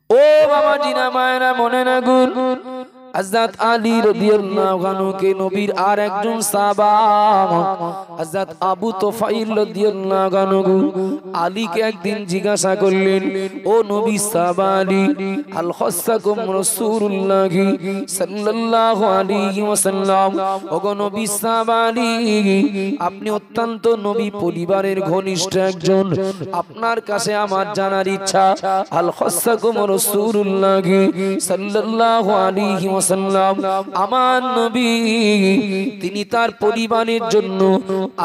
ও বাবা জিনা মায়েরা মনে রাখুন, হযরত আলী রাদিয়াল্লাহু আনহু কে নবীর আর একজন সাহাবা হযরত আবু তুফাইল রাদিয়াল্লাহু আনহু আলীকে একদিন জিজ্ঞাসা করলেন, ও নবী সাহাবা আলী, আল খাসাকুম রাসূলুল্লাহ সাল্লাল্লাহু আলাইহি ওয়াসাল্লাম, ওগো নবী সাহাবা আলী, আপনি অত্যন্ত নবী পরিবারের ঘনিষ্ঠ একজন, আপনার কাছে আমার জানার ইচ্ছা, আল খাসাকুম রাসূলুল্লাহ সাল্লাল্লাহু আলাইহি ওয়াসাল্লাম, আমার নবী তিনি তার পরিবারের জন্য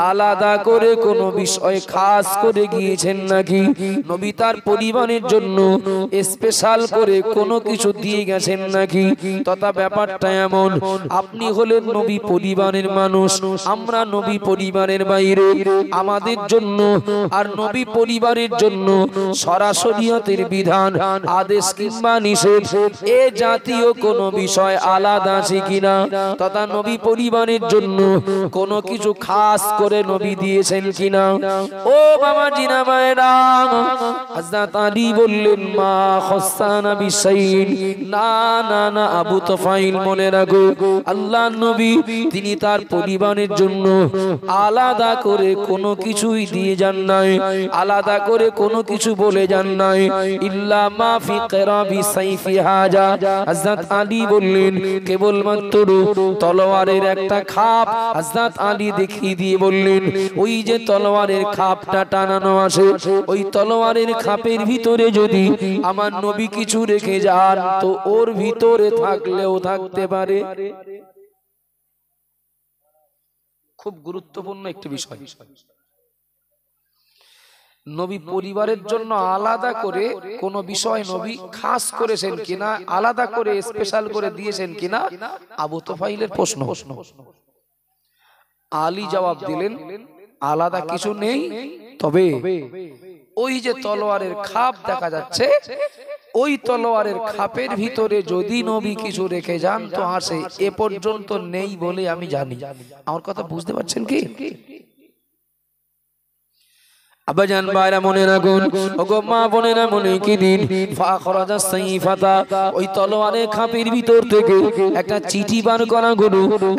আলাদা করে কোনো বিষয় খাস করে গিয়েছেন নাকি? নবী তার পরিবারের জন্য স্পেশাল করে কোনো কিছু দিয়ে গেছেন নাকি? তথা ব্যাপারটা এমন, আপনি হলেন নবী পরিবারের মানুষ, আমরা নবী পরিবারের বাইরে, আমাদের জন্য আর নবী পরিবারের জন্য সরাসরিয়তের বিধান, আদেশ কিংবা নিষেধ এ জাতীয় কোনো বিষয় আলাদা আছে কিনা? তথা নবী পরিবারের জন্য কোনো কিছু খাস করে নবী দিয়েছেন কিনা? ও বাবা জিনা মায়েরা, হযরত আলী বললেন, মা খাসানা বিশাইইন, না না না আবু তুফাইল, মনে রাখো আল্লাহর নবী তিনি তার পরিবারের জন্য আলাদা করে কোনো কিছুই দিয়ে যান নাই, আলাদা করে কোনো কিছু বলে যান নাই, ইল্লা মা ফি কিরাবি সাইফি হাজা। হযরত আলী বললেন, কেবলমাত্র তলোয়ারের একটা খাপ হযরত আলী দেখিয়ে দিয়ে বললেন, ওই যে তলোয়ারের খাপটা টানানো আছে, ওই তলোয়ারের খাপের ভিতরে যদি আমার নবী কিছু রেখে যান তো ওর ভিতরে থাকলেও থাকতে পারে। খুব গুরুত্বপূর্ণ একটি বিষয়, নবী পরিবারের জন্য আলাদা করে কোন বিষয় নবী খাস করেছেন কিনা, আলাদা করে স্পেশাল করে দিয়েছেন কিনা, আবু তুফাইলের প্রশ্ন। আলী জবাব দিলেন, আলাদা কিছু নেই, তবে ওই যে তলোয়ারের খাপ দেখা যাচ্ছে, ওই তলোয়ারের খাপের ভিতরে যদি নবী কিছু রেখে যান তো আসে, এ পর্যন্ত নেই বলে আমি জানি। আমার কথা বুঝতে পারছেন কি? আব্বাজান ভাইরা মনে রাখুন, ওগো মা বোনেরা মনে কি দিন, ফাখরাজা সাইফাতা, ওই তলোয়ারের খাপের ভিতর থেকে একটা চিঠি বার করা গেল,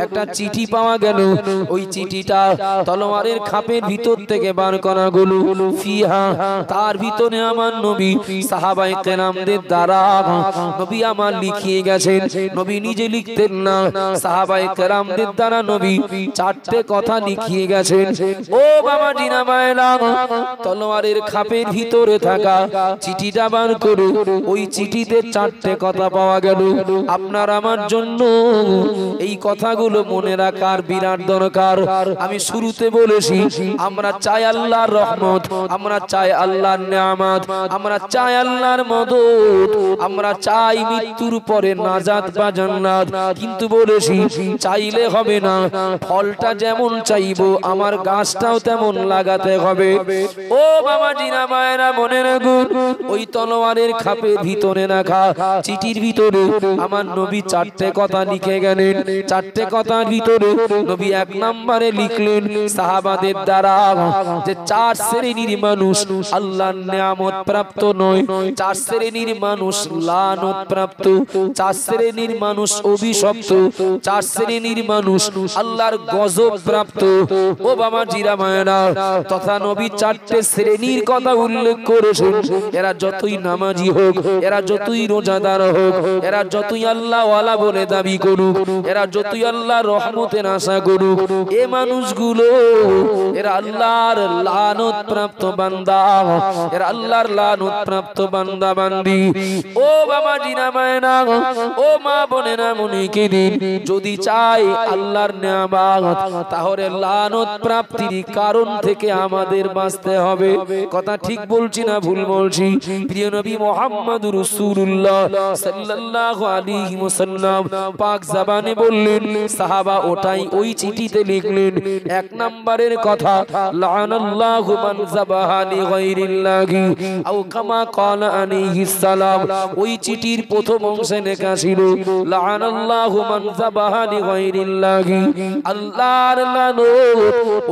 একটা চিঠি পাওয়া গেল, ওই চিঠিটা তলোয়ারের খাপের ভিতর থেকে বার করা গেল, ফিহা, তার ভিতরে আমার নবী সাহাবায়ে কেরামদের দ্বারা নবী আমার লিখিয়ে গেছেন, নবী নিজে লিখতেন না, সাহাবায়ে কেরামদের দ্বারা নবী চারটে কথা লিখিয়ে গেছেন। ও বাবা জিনা ভাইরা, তলোয়ারের খাপের ভিতরে থাকা চিঠিটা বার করে ওই চিঠিতে চারটে কথা পাওয়া গেল। আপনার আমার জন্য এই কথাগুলো মনে রাখার বিরাট দরকার। আমি শুরুতে বলেছি, আমরা চাই আল্লাহর রহমত, আমরা চাই আল্লাহর নিয়ামত, আমরা চাই আল্লাহর মদদ, আমরা চাই মৃত্যুর পরে নাজাত বা জান্নাত। কিন্তু বলেছি চাইলে হবে না, ফলটা যেমন চাইবো আমার গাছটাও তেমন লাগাতে হবে। ও বাবা জিনা মায়েরা মনে রাখুন, ওই তলোয়ারের খাপের ভিতরে রাখা চিঠির ভিতরে আমার নবী চারটে কথা লিখে গেলেন। চারটে কথার ভিতরে নবী এক নম্বরে লিখলেন, সাহাবাদের দ্বারা যে চার শ্রেণীর মানুষ আল্লাহর নিয়ামত প্রাপ্ত নয়, চার শ্রেণীর মানুষ লানত প্রাপ্ত, চার শ্রেণীর মানুষ অভিশপ্ত, চার শ্রেণীর মানুষ আল্লাহর গজব প্রাপ্ত। ও বাবা জিরা মায়েরা, তথা নবী চারটে শ্রেণীর কথা উল্লেখ করেছেন। এরা যতই নামাজি হোক, এরা যতই রোজাদার হোক, এরা যতই আল্লাহ ওয়ালা বলে দাবি করুক, এরা যতই আল্লাহর রহমতের আশা করুক, এ মানুষগুলো এরা আল্লাহর লানত প্রাপ্ত বান্দা, এরা আল্লাহর লানত প্রাপ্ত বান্দা বান্দি। ও বাবা জিনা মায়েরা, ও মা বোনেরা মনে কি দিন, যদি চাই আল্লাহর নিয়ামত তাহলে লানত প্রাপ্তির কারণ থেকে আমাদের বাঁচতে হবে। কথা ঠিক বলছি না ভুল বলছি? প্রিয় নবী মুহাম্মদুর রাসূলুল্লাহ সাল্লাল্লাহু আলাইহি ওয়াসাল্লাম পাক জবানে বললেন, সাহাবা ওটাই ওই চিঠিতে লিখলেন। এক নম্বরের কথা, লানাল্লাহু মান যাবাহা লিগাইরিল্লাহি আও কামা ক্বালা আলাইহিস সালাম। ওই চিঠির প্রথম অংশে লেখা ছিল, লানাল্লাহু মান যাবাহা লিগাইরিল্লাহি, আল্লাহর লানত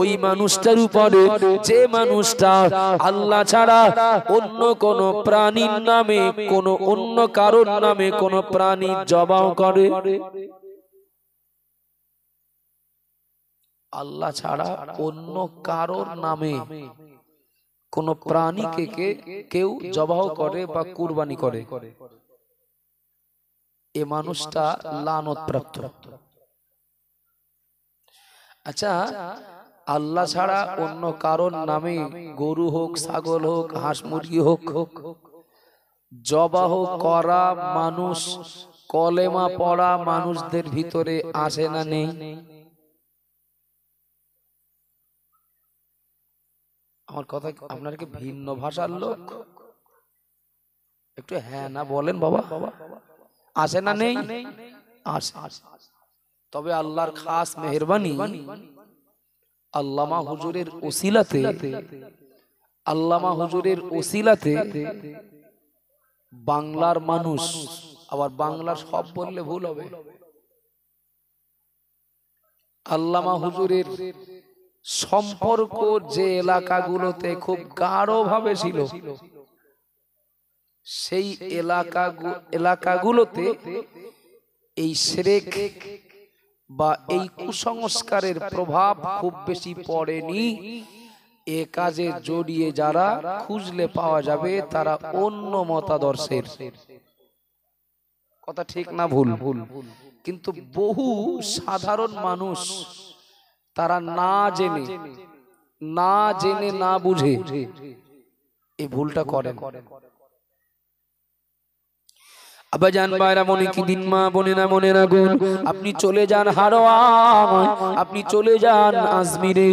ওই মানুষটার উপরে যে মানুষ মানুষটা আল্লাহ ছাড়া অন্য কোন প্রাণীর নামে কোন অন্য কারোর নামে কোন প্রাণী জবাহ করে? আল্লাহ ছাড়া অন্য কারোর নামে কোন প্রাণীকে কেউ জবাহ করে বা কুরবানি করে, এ মানুষটা লানত প্রাপ্ত। আচ্ছা, আল্লাহ ছাড়া অন্য কারোর নামে গরু হোক, ছাগল হোক, হাঁস মুরগি হোক জবাহ করা মানুষ, কলেমা পড়া মানুষদের ভিতরে আসে না নেই? আমার কথা আপনার কি ভিন্ন ভাষার লোক? একটু হ্যাঁ না বলেন বাবা। আসে না নেই? আসে। তবে আল্লাহর খাস মেহেরবানি, আল্লামা হুজুরের ওসিলাতে, আল্লামা হুজুরের ওসিলাতে বাংলার মানুষ, আবার বাংলার সব বললে ভুল হবে, আল্লামা হুজুরের সম্পর্ক যে এলাকাগুলোতে খুব গাঢ় ভাবে ছিল, সেই এলাকাগুলোতে এই শিরক বা এই কুসংস্কারের প্রভাব খুব বেশি পড়েনি। এ কাজে জড়িয়ে যারা খুঁজলে পাওয়া যাবে তারা অন্য মতাদর্শের। কথা ঠিক না ভুল? কিন্তু বহু সাধারণ মানুষ তারা না জেনে না বুঝে এই ভুলটা করেন। আব্বাজান ভাইরা, মনে কি দিন, মা বোনেরা মনে রাখুন, আপনি চলে যান হারোয়া, আপনি চলে যান আজমিরে,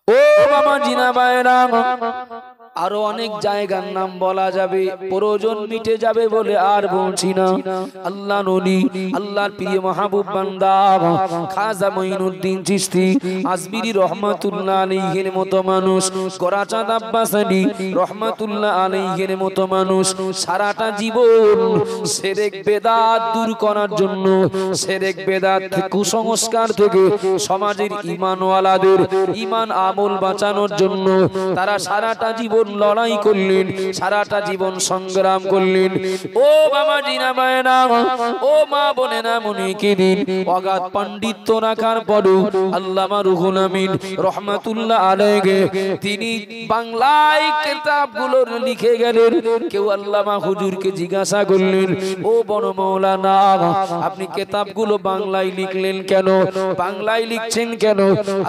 ও মামা জিনা ভাইরা, আরো অনেক জায়গার নাম বলা যাবে, প্রয়োজন মিটে যাবে বলে আর বলছি না। আল্লাহ নবী, আল্লাহর প্রিয় মাহবুব বান্দা খাজা মঈনুদ্দিন চিশতি আজমিরি রহমাতুল্লাহ আলাইহির মতো মানুষ, গোরাচাঁদ আব্বাস আলী রহমাতুল্লাহ আলাইহির মতো মানুষ সারাটা জীবন শিরক বেদাত দূর করার জন্য, শিরক বেদাত কুসংস্কার থেকে সমাজের ঈমানওয়ালাদের ঈমান আমল বাঁচানোর জন্য তারা সারাটা জীবন লড়াই করলেন, সারাটা জীবন সংগ্রাম করলেন। ও বাবা জিনা ভাইরা, ও মা বোনেরা মনে কি দিন, অগাধ পাণ্ডিত্য রাখার পরও আল্লামা রুহুল আমিন রহমাতুল্লাহ আলাইহি তিনি বাংলায় কিতাবগুলো লিখে গেলেন। কেউ আল্লামা হুজুরকে জিজ্ঞাসা করলেন, ও বড় মাওলানা, আপনি কিতাবগুলো বাংলায় লিখলেন কেন, বাংলায় লিখছেন কেন?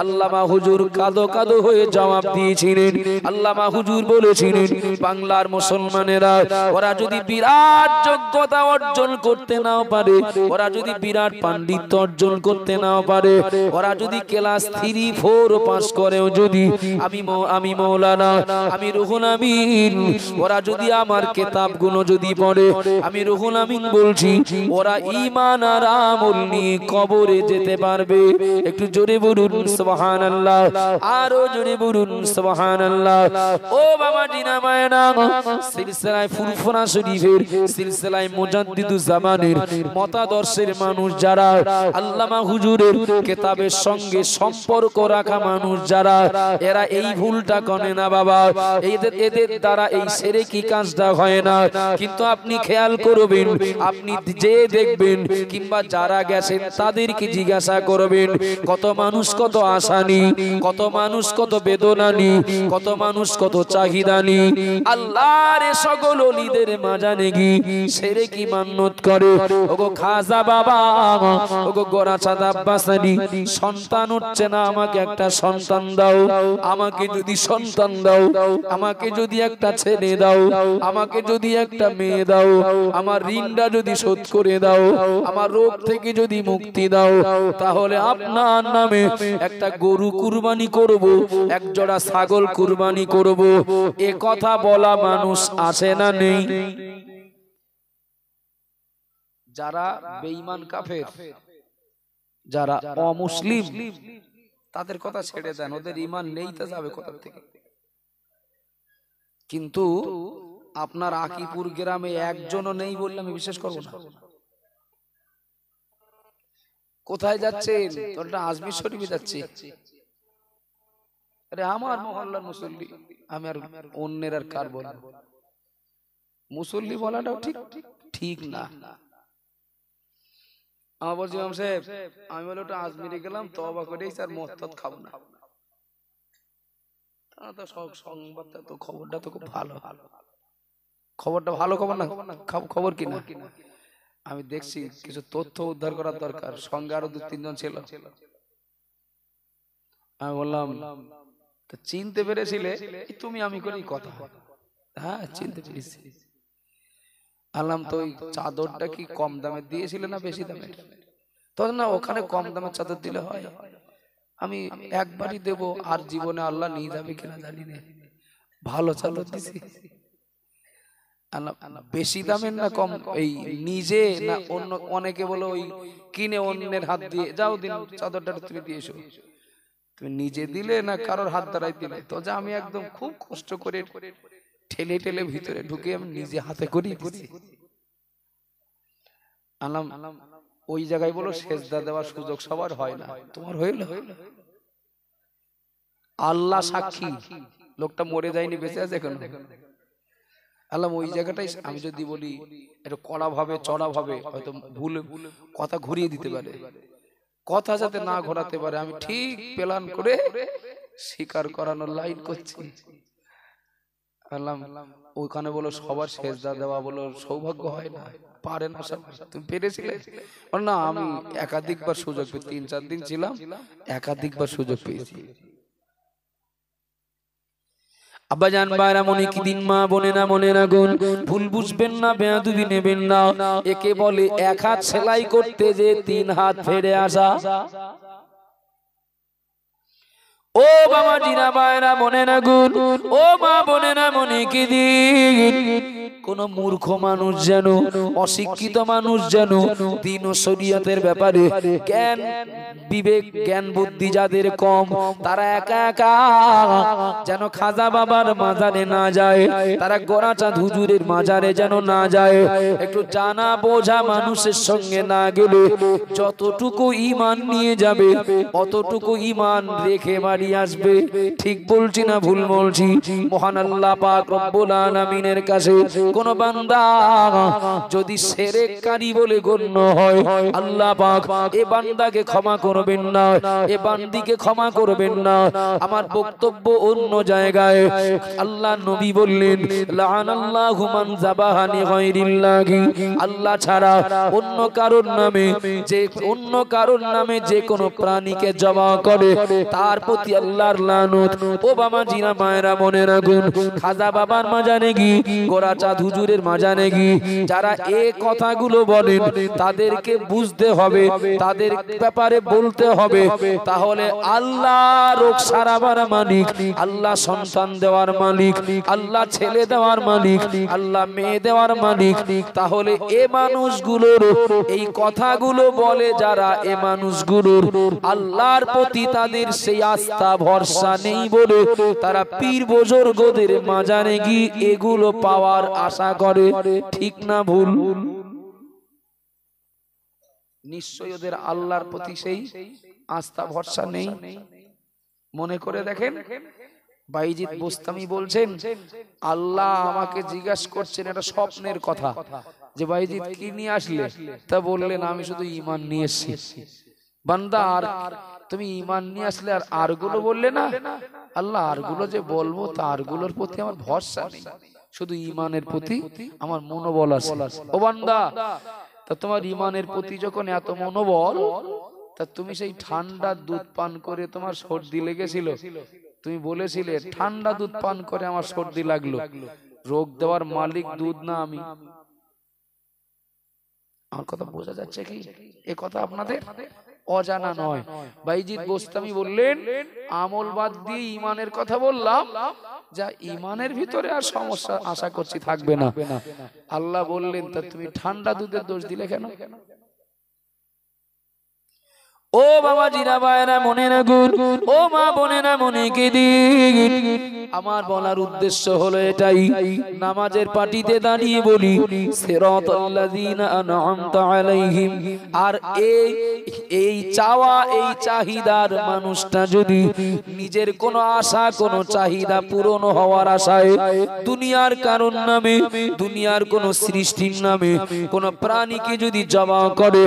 আল্লামা হুজুর কাঁদো কাঁদো হয়ে জবাব দিয়েছিলেন। আল্লামা হুজুর বলেছিলেন, বাংলার মুসলমানেরা ওরা যদি বিরাট যোগ্যতা অর্জন করতে নাও পারে, ওরা যদি বিরাট পাণ্ডিত্য অর্জন করতে নাও পারে, ওরা যদি ক্লাস 3-4 পাস করেও যদি আমি মাওলানা, আমি রুহুল আমিন, ওরা যদি আমার কিতাবগুলো যদি পড়ে, আমি রুহুল আমিন বলছি ওরা ঈমান আর আমল নিয়ে কবরে যেতে পারবে। একটু জোরে বলুন সুবহানাল্লাহ, আরো জোরে বলুন সুবহানাল্লাহ। ও বাবা জিনা মায়না, সিলসিলায় ফুরফুরা শরীফের, সিলসিলায় মুজাদ্দিদুজ জামানের মতাদর্শের মানুষ যারা, আল্লামা হুজুরের কিতাবের সঙ্গে সম্পর্ক রাখা মানুষ যারা, এরা এই ভুলটা করে না বাবা। এদের দ্বারা এই শিরকি কাজটা হয় না। কিন্তু আপনি খেয়াল করবেন, আপনি যে দেখবেন কিংবা যারা গেছেন তাদেরকে জিজ্ঞাসা করবেন, কত মানুষ কত আশানি, কত মানুষ কত বেদনানি, কত মানুষ কত চাহিদানি আল্লাহর সকল ওলিদের মাজানে গি শিরকি মান্নত করে। ওগো খাজা বাবা, ওগো গোরাচাঁদ আব্বাস আলী, সন্তান হচ্ছে না, আমাকে একটা সন্তান দাও, আমাকে যদি সন্তান দাও, আমাকে যদি একটা ছেলে দাও, আমাকে যদি একটা মেয়ে দাও, আমার ঋণটা যদি শোধ করে দাও, আমার রোগ থেকে যদি মুক্তি দাও, তাহলে আপনার নামে একটা গরু কুরবানি করব, এক জোড়া ছাগল কুরবানি করব। এ কথা বলা মানুষ আছে না নেই? যারা বেঈমান কাফের, যারা অমুসলিম, তাদের কথা ছেড়ে দেন, ওদের ঈমান নেই তো যাবে কোথা থেকে? কিন্তু আপনার আকিপুর গ্রামে একজনও নেই বললে আমি বিশ্বাস করব না। কোথায় যাচ্ছেন? তোরটা আজমির শরীফে যাচ্ছে। আরে আমার মহল্লার মুসল্লি, আমি আর অন্যের আর কার বলবো? মুসল্লি বলাটাও ঠিক ঠিক না। আমার বলছি ইমাম সাহেব, আমি বলে ওটা আজমিরে গেলাম, তওবা করেই স্যার মদ টদ খাবো না। তা তো সংবাদটা তো, খবরটা তো খুব ভালো, খবরটা ভালো খবর না, খবর কি না? আমি দেখছি কিছু তথ্য উদ্ধার করার দরকার, সঙ্গে আরো 2-3 জন ছিল। আমি বললাম চিনতে পেরেছিলে? তুমি আমি করেই কথা। হ্যাঁ চিনতে পেরেছি। আলাম তো ওই চাদরটা কি কম দামে দিয়েছিলে না বেশি দামে? তখন না ওখানে কম দামের চাদর দিলে হয়, আমি একবারই দেব, আর জীবনে আল্লাহ নিয়ে যাবে কিনা জানি না, ভালো চাদর দিছি। বেশি দামের না কম, এই নিজে না অন্য, অনেকে বলো ওই কিনে অন্যের হাত দিয়ে, যাও দিন চাদরটা তুমি দিয়ে এসো। তুমি নিজে দিলে না কারোর হাত দ্বারাই দিলে? তো যে আমি একদম খুব কষ্ট করে ঠেলে ঠেলে ভিতরে ঢুকে আমি নিজে হাতে করি দিছি। আলাম ওই জায়গায় বলো সেজদা দেওয়ার সুযোগ সবার হয় না, তোমার হইল? আল্লাহ সাক্ষী, লোকটা মরে যায়নি, বেঁচে আছে এখন। আল্লাহ ওই জায়গাটাই আমি যদি বলি একটু কড়া ভাবে চড়া ভাবে, হয়তো ভুল কথা ঘুরিয়ে দিতে পারে, কথা যাতে না ঘোরাতে পারে, আমি ঠিক প্ল্যান করে স্বীকার করানোর লাইন করছি। আল্লাহ ওইখানে বলো সবার সেজদা দেওয়া বলো সৌভাগ্য হয় না, পারে না সবাই। তুমি পেরেছিলে না? আমি একাধিকবার সুযোগ পেয়েছি, 3-4 দিন ছিলাম, একাধিকবার সুযোগ পেয়েছি। আব্বাজান ভাইরা মনে কি দিন, মা বোনেরা মনে রাখুন, ভুল বুঝবেন না, বেয়াদবি নেবেন না। একে বলে এক হাত সেলাই করতে যে 3 হাত ফেরে আসা। ও বাবা জিনা ভাইরা মনে রাখুন, ও মা বোনেরা মনে কি দিন, কোন মূর্খ মানুষ যেন, অশিক্ষিত মানুষ যেন দ্বীন ও শরীয়তের ব্যাপারে জ্ঞান বিবেক জ্ঞান বুদ্ধি যাদের কম, তারা একা একা যেন খাজা বাবার মাজারে না যায়, তারা গোরাচাঁদ হুজুরের মাজারে যেন না যায়। একটু জানা বোঝা মানুষের সঙ্গে না গেলে যতটুকু ঈমান নিয়ে যাবে অতটুকু ঈমান রেখে বাড়ি আসবে। ঠিক বলছি না ভুল বলছি? মহান আল্লাহ পাক রব্বুল আলামিনের কাছে কোন বান্দা যদি শিরককারী বলে গণ্য হয়, আল্লাহ পাক এ বান্দাকে ক্ষমা করবেন না, এ বান্দিকে ক্ষমা করবেন না। আমার বক্তব্য অন্য জায়গায়। আল্লাহ নবী বললেন, লাআনাল্লাহু মান যাবাহা লিগায়রিল্লাহি, আল্লাহ ছাড়া অন্য কারোর নামে, যে অন্য কারোর নামে যে কোনো প্রাণীকে জবাহ করে তার প্রতি আল্লাহর লানত। ও বাবা জিনা মায়েরা মনে রাখুন, খাজা বাবার মাজারে গিয়ে, গোরাচাঁদ হুজুরের মাজারে গিয়ে যারা এই কথাগুলো বলেন তাদেরকে বুঝতে হবে, তাদের ব্যাপারে বলতে হবে, তাহলে আল্লাহ রোগ সারাবার মালিক, আল্লাহ সন্তান দেওয়ার মালিক, আল্লাহ ছেলে দেওয়ার মালিক, আল্লাহ মেয়ে দেওয়ার মালিক। তাহলে এ মানুষগুলোর এই কথাগুলো বলে যারা, এ মানুষগুলোর আল্লাহর প্রতি তাদের সেই আস্থা ভরসা নেই বলে তারা পীর বুজুর্গদের মাজারে গিয়ে এগুলো পাওয়ার আশা করে। ঠিক না ভুল? নিশ্চয়ই ওদের আল্লাহর প্রতি সেই আস্থা ভরসা নেই। মনে করে দেখেন, বাইজিদ বোস্তামি বলছেন, আল্লাহ আমাকে জিজ্ঞাসা করছেন, এটা স্বপ্নের কথা, যে বাইজিদ কি নিয়ে আসলে? তা বললেন আমি শুধু ঈমান নিয়ে এসেছি। বান্দা আর তুমি ঈমান নিয়ে আসলে আর আরগুলো বললে না? আল্লাহ আরগুলো যে বলবো তারগুলোর প্রতি আমার ভরসা নেই, শুধু ঈমানের প্রতি আমার মনোবল আছে। ও বান্দা, তা তোমার ঈমানের প্রতি যখন এত মনোবল, তা তুমি সেই ঠান্ডা দুধ পান করে তোমার সর্দি লেগেছিল, তুমি বলেছিলে ঠান্ডা দুধ পান করে আমার সর্দি লাগলো, রোগ দেওয়ার মালিক দুধ না আমি? আমার কথা বোঝা যাচ্ছে কি? এ কথা আপনাদের অজানা নয়। বাইজিদ বোস্তামি বললেন, আমল বাদ দিয়ে ঈমানের কথা বললাম, যা ঈমানের ভিতরে আর সমস্যা আশা করছি থাকবে না। আল্লাহ বললেন, তা তুমি ঠান্ডা দুধের দোষ দিলে কেন? ও বাবা জিরা ভাইরা মনে রাখুন, ও মা বোনেরা মনে কে দিন, আমার বলার উদ্দেশ্য হলো এটাই, নামাজের পাটিতে দাঁড়িয়ে বলি সিরাতাল্লাযীনা আন'আমতা আলাইহিম। আর এই চাওয়া, এই চাহিদার মানুষটা যদি নিজের কোনো আশা, কোনো চাহিদা পূরণ হওয়ার আশায় দুনিয়ার কারণ নামে, দুনিয়ার কোনো সৃষ্টির নামে কোনো প্রাণীকে যদি জবাই করে,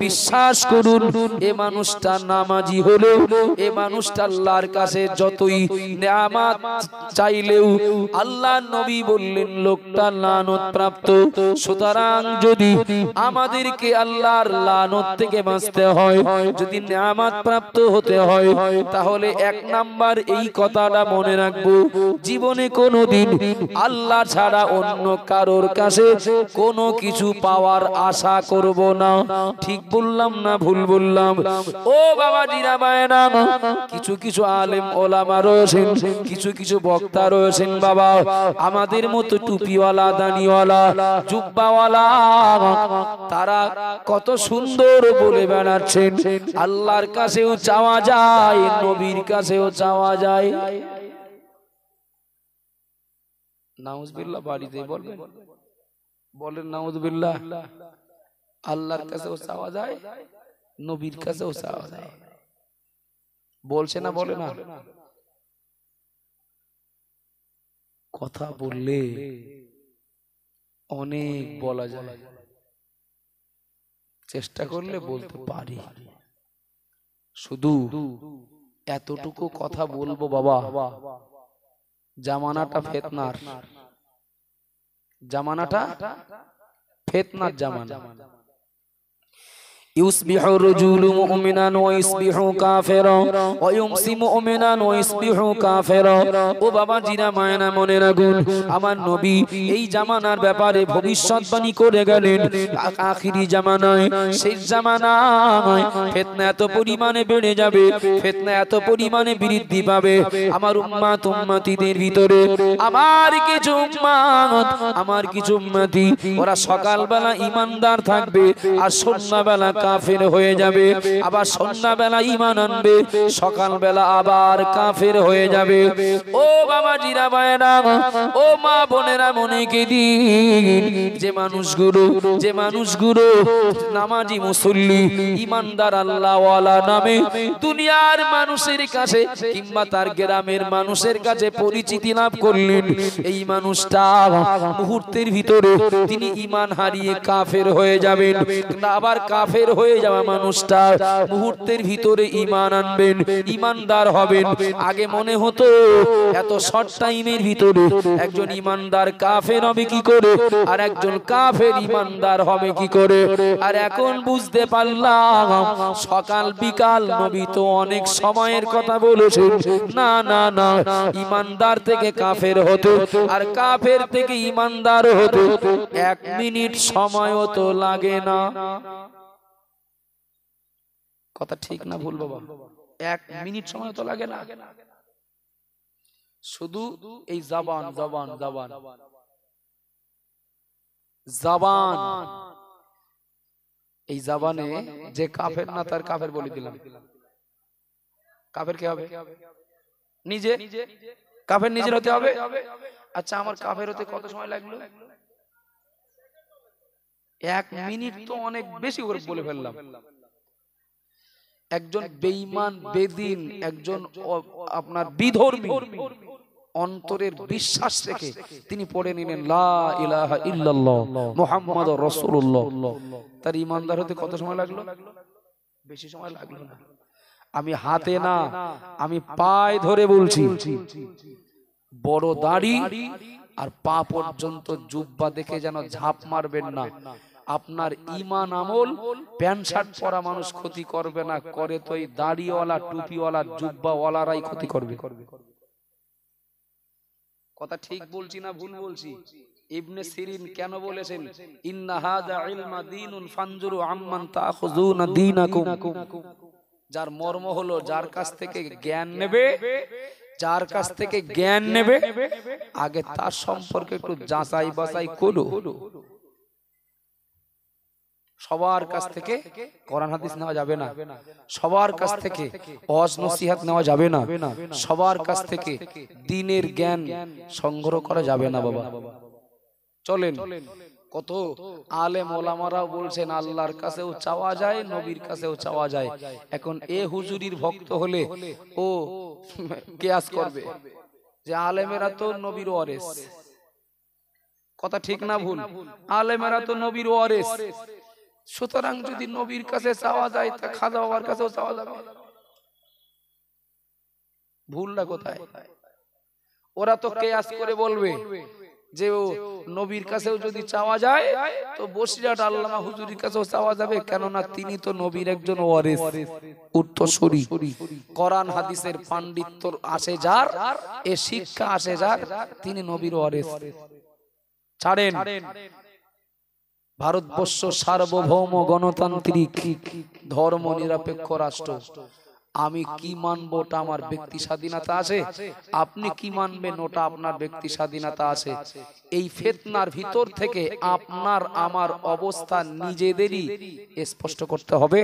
বিশ্বাস করুন এ মানুষটা নামাজি হলেও, এ মানুষটা আল্লাহর কাছে যতই নেয়ামত চাইলেও আল্লাহ নবী বললেন লোকটা লানত প্রাপ্ত। সুতরাং যদি আমাদেরকে আল্লাহর লানত থেকে বাঁচতে হয়, যদি নেয়ামত প্রাপ্ত হতে হয়, তাহলে এক নাম্বার এই কথাটা মনে রাখবো, জীবনে কোনোদিন আল্লাহ ছাড়া অন্য কারোর কাছে কোনো কিছু পাওয়ার আশা করব না। ঠিক বললাম না ভুল বললাম? ও বাবা জিরা বায়না, কিছু কিছু আলেম ওলামা রয়েছেন, কিছু কিছু বক্তা রয়েছেন বাবা, আমাদের মতো টুপিওয়ালা, দানিওয়ালা, জুব্বাওয়ালা, তারা কত সুন্দর বলে বেড়াচ্ছেন আল্লাহর কাছেও চাওয়া যায়, নবীর কাছেও চাওয়া যায়। নাউজুবিল্লাহ বাড়িতে বলবেন, বলেন নাউজুবিল্লাহ। আল্লাহর কাছেও চাওয়া যায়, নবীর কাছেও চাওয়া যায়। বলছে না, বলে না? কথা বললে অনেক বলা যায়, চেষ্টা করলে বলতে পারি। শুধু এতটুকু কথা বলবো বাবা, জামানাটা ফিতনার, জামানাটা ফিতনার জামানা। يصبح الرجل مؤمنا ويصبح كافرا ويمسي مؤمنا ويصبح كافرا। ও বাবা জিরা মায়না মনে রাখুন, আমার নবী এই জামানার ব্যাপারে ভবিষ্যৎবাণী করে গেলেন, আখিরি জামানায়, শেষ জামানায় ফিতনা এত পরিমাণে বেড়ে যাবে, ফিতনা এত পরিমাণে বৃদ্ধি পাবে, আমার উম্মত উম্মতিদের ভিতরে আমার কিছু উম্মত, আমার কিছু উম্মতি, ওরা সকালবেলা ঈমানদার থাকবে আর সন্ধ্যাবেলা কাফের হয়ে যাবে, আবার সন্ধ্যাবেলা ঈমান আনবে, সকালবেলা আবার কাফের হয়ে যাবে। ও বাবা জিরা ভাইরা, ও মা বোনেরা মনে কে দিন, যে মানুষগুলো নামাজি, মুসল্লি, ঈমানদার, আল্লাহওয়ালা নামে দুনিয়ার মানুষের কাছে কিংবা তার গ্রামের মানুষের কাছে পরিচিতি লাভ করলেন, এই মানুষটা মুহূর্তের ভিতরে তিনি ঈমান হারিয়ে কাফের হয়ে যাবেন। আবার কাফের হয়ে যাওয়া মানুষটা মুহূর্তের ভিতরে ঈমান আনবেন, ঈমানদার হবেন। আগে মনে হতো এত শর্ট টাইমের ভিতরে একজন ঈমানদার কাফের হবে কি করে, আর একজন কাফের ঈমানদার হবে কি করে। আর এখন বুঝতে পারলাম সকাল বিকাল নবী তো অনেক সময়ের কথা বলেছেন, না না না, ঈমানদার থেকে কাফের হতো আর কাফের থেকে ঈমানদার হতো 1 মিনিট সময়ও তো লাগে না। কথা ঠিক না ভুল বাবা? 1 মিনিট সময় তো লাগে না। শুধু এই জবান জবান জবান জবান, এই জবানে যে কাফের না তার কাফের বলে দিলাম। কাফের কে হবে? নিজে কাফের নিজের হতে হবে। আচ্ছা, আমার কাফের হতে কত সময় লাগলো? 1 মিনিট তো অনেক বেশি করে বলে ফেললাম। একজন বেঈমান, বেদিন, একজন আপনার বিধর্মী, অন্তরের বিশ্বাস রেখে তিনি পড়ে নিলেন লা ইলাহা ইল্লাল্লাহ মুহাম্মাদুর রাসূলুল্লাহ, তার ঈমানদার হতে কত সময় লাগলো? বেশি সময় লাগলো না। আমি হাতে না, আমি পায়ে ধরে বলছি, বড় দাড়ি আর পা পর্যন্ত জুব্বা দেখে যেন ঝাঁপ মারবেন না। আপনার ঈমান আমল প্যান্ট শার্ট পরা মানুষ ক্ষতি করবে না, করে তো এই দাড়িওয়ালা, টুপিওয়ালা, জুব্বাওয়ালারাই ক্ষতি করবে। কথা ঠিক বলছি না ভুল বলছি? ইবনে সিরিন কেন বলেছেন ইন্না হাযা ইলমা দীনুন ফানজুরু আম্মান তাখুযুনা দীনাকুম? যার মর্ম হলো যার কাছ থেকে জ্ঞান নেবে, যার কাছ থেকে জ্ঞান নেবে আগে তার সম্পর্কে একটু যাচাই বাছাই করো। সবার কাছ থেকে কোরআন হাদিস নেওয়া যাবে না, সবার কাছ থেকে ওয়াজ নসিহত নেওয়া যাবে না, সবার কাছ থেকে দ্বীনের জ্ঞান সংগ্রহ করা যাবে না বাবা। চলেন, কত আলেম ওলামারাও বলছেন আল্লাহর কাছেও চাওয়া যায়, নবীর কাছেও চাওয়া যায়। এখন এ হুজুরির ভক্ত হলে ও কিয়াস করবে যে আলেমেরা তো নবীর ওয়ারিস। কথা ঠিক না ভুল? আলেমেরা তো নবীর ওয়ারিস, সুতরাং যদি নবীর কাছে চাওয়া যায় তা খাজা বাবার কাছেও চাওয়া যাবে। ভুলটা কোথায়? ওরা তো কিয়াস করে বলবে যে ও নবীর কাছেও যদি চাওয়া যায় তো বসিরহাট আল্লামা হুজুরির কাছেও চাওয়া যাবে, কেননা তিনি তো নবীর একজন ওয়ারিস, উত্তরসূরি। কোরআন হাদিসের পাণ্ডিত্য আসে যার, এ শিক্ষা আসে যার, তিনি নবীর ওয়ারিস। ছাড়েন, ভারতবর্ষ সার্বভৌম গণতান্ত্রিক ধর্ম নিরপেক্ষ রাষ্ট্র। আমি কি মানবো ওটা আমার ব্যক্তি স্বাধীনতা আছে, আপনি কি মানবেন ওটা আপনার ব্যক্তি স্বাধীনতা আছে। এই ফিতনার ভিতর থেকে আপনার আমার অবস্থান নিজেদেরই স্পষ্ট করতে হবে,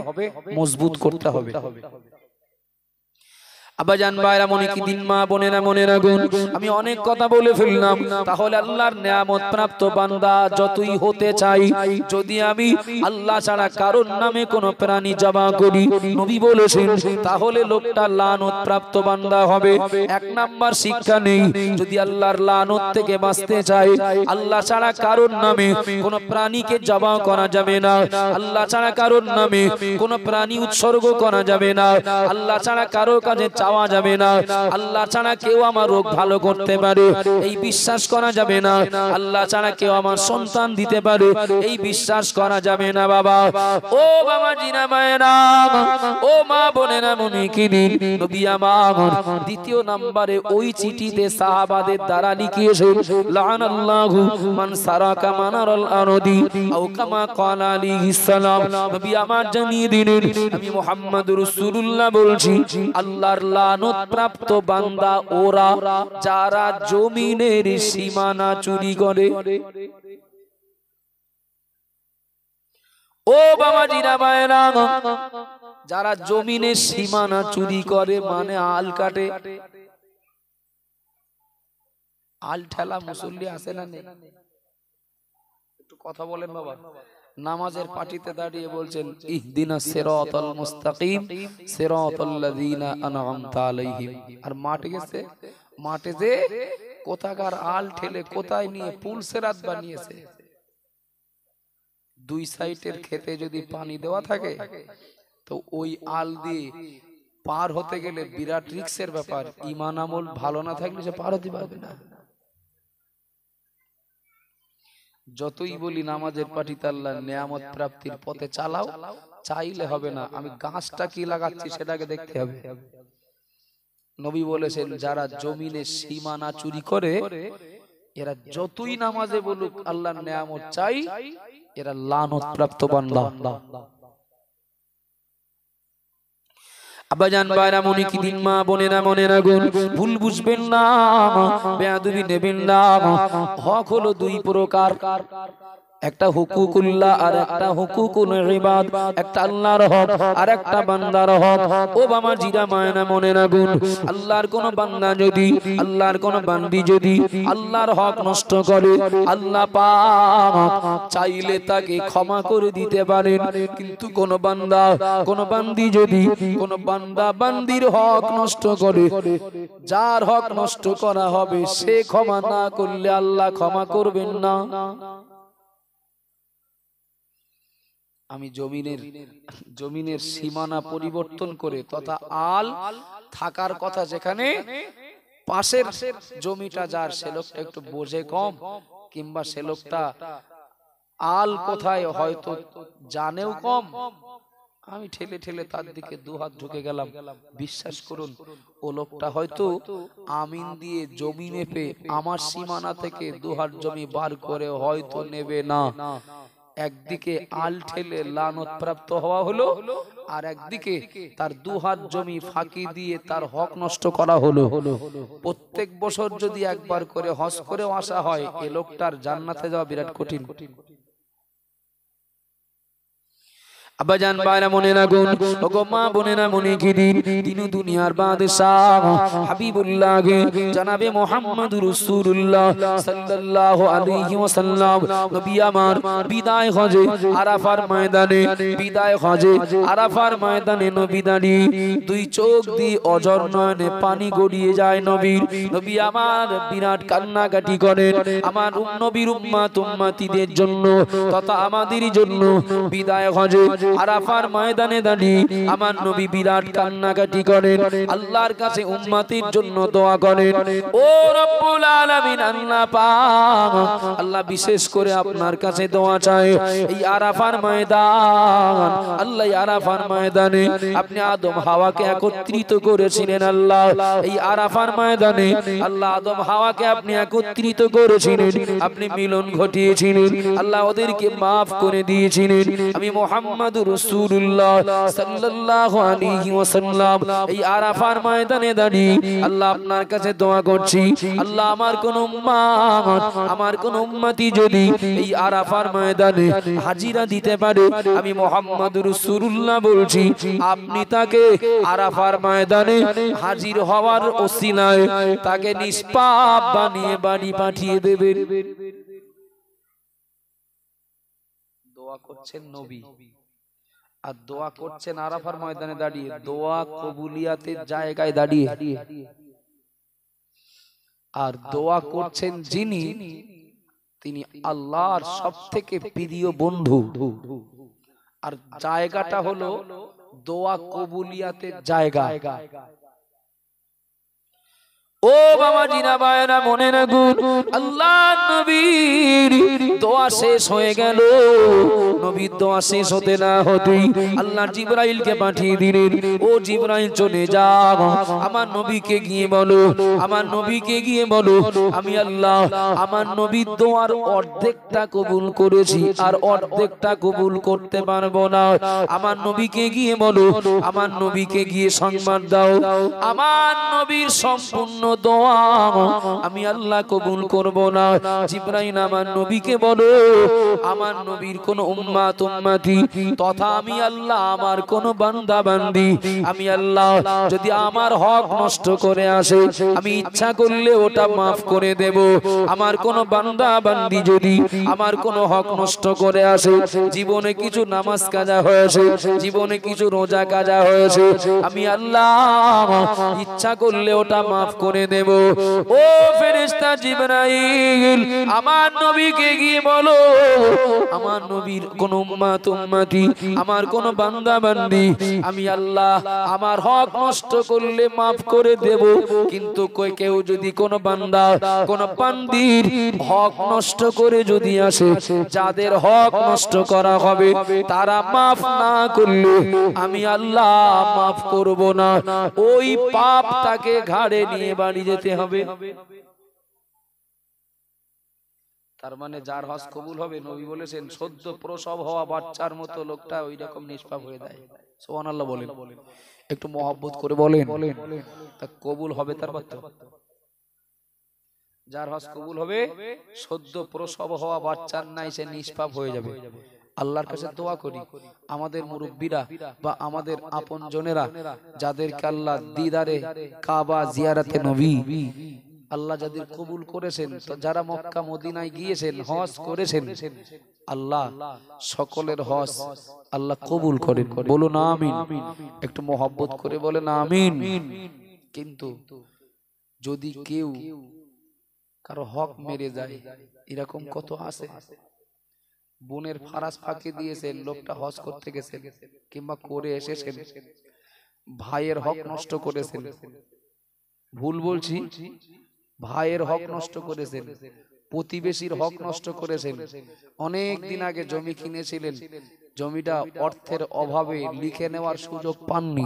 মজবুত করতে হবে। আব্বাজান ভাইরা, মনে কি দিন, মা বোনেরা মনে রাখুন, আমি অনেক কথা বলে ফেললাম। তাহলে আল্লাহর নেয়ামত প্রাপ্ত বান্দা যতই হতে চাই, যদি আমি আল্লাহ ছাড়া কারোর নামে কোনো প্রাণী জবা করি, নবী বলেছেন, তাহলে লোকটা লানত প্রাপ্ত বান্দা হবে। এক নাম্বার শিক্ষা নেই, যদি আল্লাহর লানত থেকে বাঁচতে চাই, আল্লাহ ছাড়া কারোর নামে কোনো প্রাণীকে জবা করা যাবে না, আল্লাহ ছাড়া কারোর নামে কোনো প্রাণী উৎসর্গ করা যাবে না, আল্লাহ ছাড়া কারোর কাছে চাওয়া যাবে না, আল্লাহ ছাড়া কেউ আমার রোগ ভালো করতে পারে এই বিশ্বাস করা যাবে না, আল্লাহ ছাড়া কেউ আমার সন্তান দিতে পারে এই বিশ্বাস করা যাবে না বাবা। ও বাবা জিনা মায়েরা, ও মা বোনেরা, মনে কি দিন, নবী আমার দ্বিতীয় নম্বরে ওই চিঠিতে সাহাবাদের দ্বারা লিখিয়েছেন, লানাল্লাহু মান সারাকা মানারাল আরদি আও কামা ক্বালা আলাইহিস সালাম। নবী আমার জানিয়ে দিলেন, আমি মুহাম্মদুর রাসূলুল্লাহ বলছি, আল্লাহর লানত প্রাপ্ত বান্দা ওরা যারা জমিনের সীমানা চুরি করে। ও বাবা জিরা ভাইরা, যারা জমিনের সীমানা চুরি করে, মানে আল কাটে, আল ঠেলা মুসল্লি আছে না নেই? একটু কথা বলেন বাবা। নামাজের পাটিতে দাঁড়িয়ে বলছেন, ইহদিনাস সিরাতাল মুস্তাকিম সিরাতাল লাযিনা আনআমতা আলাইহিম। আর মাঠে গেছে, মাঠে যে কোথাকার আল ঠেলে কোথায় নিয়ে পুল সেরাত বানিয়েছে। দুই সাইডের খেতে যদি পানি দেওয়া থাকে তো ওই আল দিয়ে পার হতে গেলে বিরাট রিস্কের ব্যাপার। ঈমান আমল ভালো না থাকলে সে পার হতে পারবে না। যতই বলি নামাজের পাটিতে আল্লাহর নিয়ামত প্রাপ্তির পথে চালাও, চাইলে হবে না, আমি গাছটা কি লাগাচ্ছি সেটাকে দেখতে হবে। নবী বলেছেন, যারা জমিনের সীমানা চুরি করে, এরা যতই নামাজে বলুক আল্লাহর নিয়ামত চাই, এরা লানত প্রাপ্ত বান্দা। আব্বাজান ভাইরা, মনে কি দিন, মা বোনেরা মনে রাখুন, ভুল বুঝবেন না, বেয়াদবি নেবেন না। হক হলো দুই প্রকার, একটা হুকুকুল্লাহ আর একটা হুকুকুল ইবাদ। একটা আল্লাহর হক আর একটা বান্দার হক। ও বাবা জিরা মায়না মনে রাখুন, আল্লাহর কোন বান্দা যদি, আল্লাহর কোন বান্দি যদি আল্লাহর হক নষ্ট করে, আল্লাহ পাক চাইলে তাকে ক্ষমা করে দিতে পারেন। কিন্তু কোন বান্দা, কোন বান্দি যদি, কোন বান্দা বান্দির হক নষ্ট করে, যার হক নষ্ট করা হবে সে ক্ষমা না করলে আল্লাহ ক্ষমা করবেন না। আমি জমিনের সীমানা পরিবর্তন করে, তথা আল থাকার কথা যেখানে, পাশের জমিটা যার, সে লোকটা একটু বোঝে কম, কিংবা সে লোকটা আল কোথায় হয়তো জানেও কম, আমি ঠেলে ঠেলে তার দিকে দুহাত ঢুকে গেলাম। বিশ্বাস করুন, ও লোকটা হয়তো আমিন দিয়ে জমি মেপে আমার সীমানা থেকে দুহাত জমি বার করে হয়তো নেবে না। একদিকে আল ঠেলে লানত প্রাপ্ত হওয়া হলো, আর একদিকে তার দুহাত জমি ফাঁকি দিয়ে তার হক নষ্ট করা হলো। প্রত্যেক বছর যদি একবার করে হজ করেও আসা হয়, এ লোকটার জান্নাতে যাওয়া বিরাট কঠিন। আব্বাজান ভাইরা মনে রাখুন, ওগো মা বোনেরা মনে কি দিন, তিন দুনিয়ার বাদশাহ হাবিবুল্লাহ জনাবে মুহাম্মদুর রাসূলুল্লাহ সাল্লাল্লাহু আলাইহি ওয়াসাল্লাম নবী আমার বিদায় হজে আরাফার ময়দানে, বিদায় হজে আরাফার ময়দানে নবী দাঁড়িয়ে দুই চোখ দিয়ে অঝর নয়নে পানি গড়িয়ে যায় নবীর। নবী আমার বিরাট কান্নাকাটি করেন আমার নবীর উম্মত উম্মতিদের জন্য তথা আমাদের জন্য। বিদায় হজে আরাফার ময়দানে দাঁড়িয়ে আমার নবী বিরাট কান্নাকাটি করেন, আল্লাহর কাছে উম্মতের জন্য দোয়া করেন। ও রব্বুল আলামিন, আল্লাহ পাক, আল্লাহ বিশেষ করে আপনার কাছে দোয়া চাই এই আরাফার ময়দান, আল্লাহ আরাফার ময়দানে আপনি আদম হাওয়াকে একত্রিত করেছিলেন। আল্লাহ এই আরাফার ময়দানে আল্লাহ আদম হাওয়াকে আপনি একত্রিত করেছিলেন, আপনি মিলন ঘটিয়েছিলেন, আল্লাহ ওদেরকে মাফ করে দিয়েছিলেন। আমি মুহাম্মদুর রাসূলুল্লাহ সাল্লাল্লাহু আলাইহি ওয়াসাল্লাম এই আরাফার ময়দানে দাঁড়িয়ে আল্লাহ আপনার কাছে দোয়া করছি, আল্লাহ আমার কোন উম্মত আমার কোন উম্মতি যদি এই আরাফার ময়দানে হাজিরা দিতে পারে, আমি মুহাম্মদুর রাসূলুল্লাহ বলছি আপনি তাকে আরাফার ময়দানে হাজির হওয়ার ওসিলায় তাকে নিষ্পাপ বানিয়ে বাড়ি পাঠিয়ে দেবেন। দোয়া করছেন নবী আর দোয়া করছেন আরাফার ময়দানে দাঁড়িয়ে, দোয়া কবুলিয়াতের জায়গায় দাঁড়িয়ে, আর দোয়া করছেন যিনি তিনি আল্লাহর সবথেকে প্রিয় বন্ধু, আর জায়গাটা হলো দোয়া কবুলিয়াতের জায়গা। ও বাবা জিনা ভাইরা মনে রাখুন, আল্লাহ নবীর দোয়া শেষ হয়ে গেল, নবীর দোয়া শেষ হতে না হতেই আল্লাহ জিবরাইলকে পাঠিয়ে দিলেন। ও জিবরাইল চলে যাও, আমার নবীকে গিয়ে বলো, আমার নবীকে গিয়ে বলো আমি আল্লাহ আমার নবীর দোয়ার অর্ধেকটা কবুল করেছি আর অর্ধেকটা কবুল করতে পারবো না। আমার নবীকে গিয়ে বলো, আমার নবীকে গিয়ে সংবাদ দাও আমার নবীর সম্পূর্ণ দোয়া আমি আল্লাহ কবুল করব না। জিবরাইল আমার নবীকে বলো আমার নবীর কোন উম্মত উম্মতি তথা আমি আল্লাহ আমার কোন বান্দা বান্দি আমি আল্লাহ যদি আমার হক নষ্ট করে আসে আমি ইচ্ছা করলে ওটা মাফ করে দেব। আমার কোন বান্দা বান্দি যদি আমার কোন হক নষ্ট করে আসে, জীবনে কিছু নামাজ কাজা হয়েছে, জীবনে কিছু রোজা কাজা হয়েছে, আমি আল্লাহ ইচ্ছা করলে ওটা মাফ করে দেব। ও ফেরেশতা জিবরাইল আমার নবীকে গিয়ে বলো আমার নবীর কোন উম্মত উম্মতি আমার কোন বান্দা বান্দি আমি আল্লাহ আমার হক নষ্ট করলে মাফ করে দেব, কিন্তু কেউ যদি কোন বান্দা কোন বান্দির হক নষ্ট করে যদি আসে, যাদের হক নষ্ট করা হবে তারা মাফ না করলে আমি আল্লাহ মাফ করব না, ওই পাপ তাকে ঘাড়ে নিয়ে বাড়ি যেতে হবে। তার মানে যার হজ কবুল হবে নবী বলেছেন সদ্য প্রসব হওয়া বাচ্চার মতো লোকটা ওই রকম নিষ্পাপ হয়ে যায়। সুবহানাল্লাহ বলেন, একটু মহব্বত করে বলেন, তা কবুল হবে তার বাচ্চা। যার হজ কবুল হবে সদ্য প্রসব হওয়া বাচ্চার নাই সে নিষ্পাপ হয়ে যাবে। আল্লাহর কাছে দোয়া করি আমাদের মুরব্বীরা বা আমাদের আপন জনেরা যাদেরকে আল্লাহ দিদারে কাবা জিয়ারতে নবী আল্লাহ যাদের কবুল করেছেন, তো যারা মক্কা মদিনায় গিয়েছেন হজ করেছেন, আল্লাহ সকলের হজ আল্লাহ কবুল করেন। বলুন আমিন, একটু মহব্বত করে বলেন আমিন। কিন্তু যদি কেউ কারো হক মেরে যায়, এরকম কত আছে। বোনের ফারাজ ফাঁকি দিয়েছেন, লোকটা হজ করতে গেছেন কিংবা করে এসেছেন, ভাইয়ের হক নষ্ট করেছেন, ভুল বলছি, ভাইয়ের হক নষ্ট করেছেন, প্রতিবেশীর হক নষ্ট করেছেন। অনেক দিন আগে জমি কিনেছিলেন, জমিটা অর্থের অভাবে লিখে নেওয়ার সুযোগ পাননি,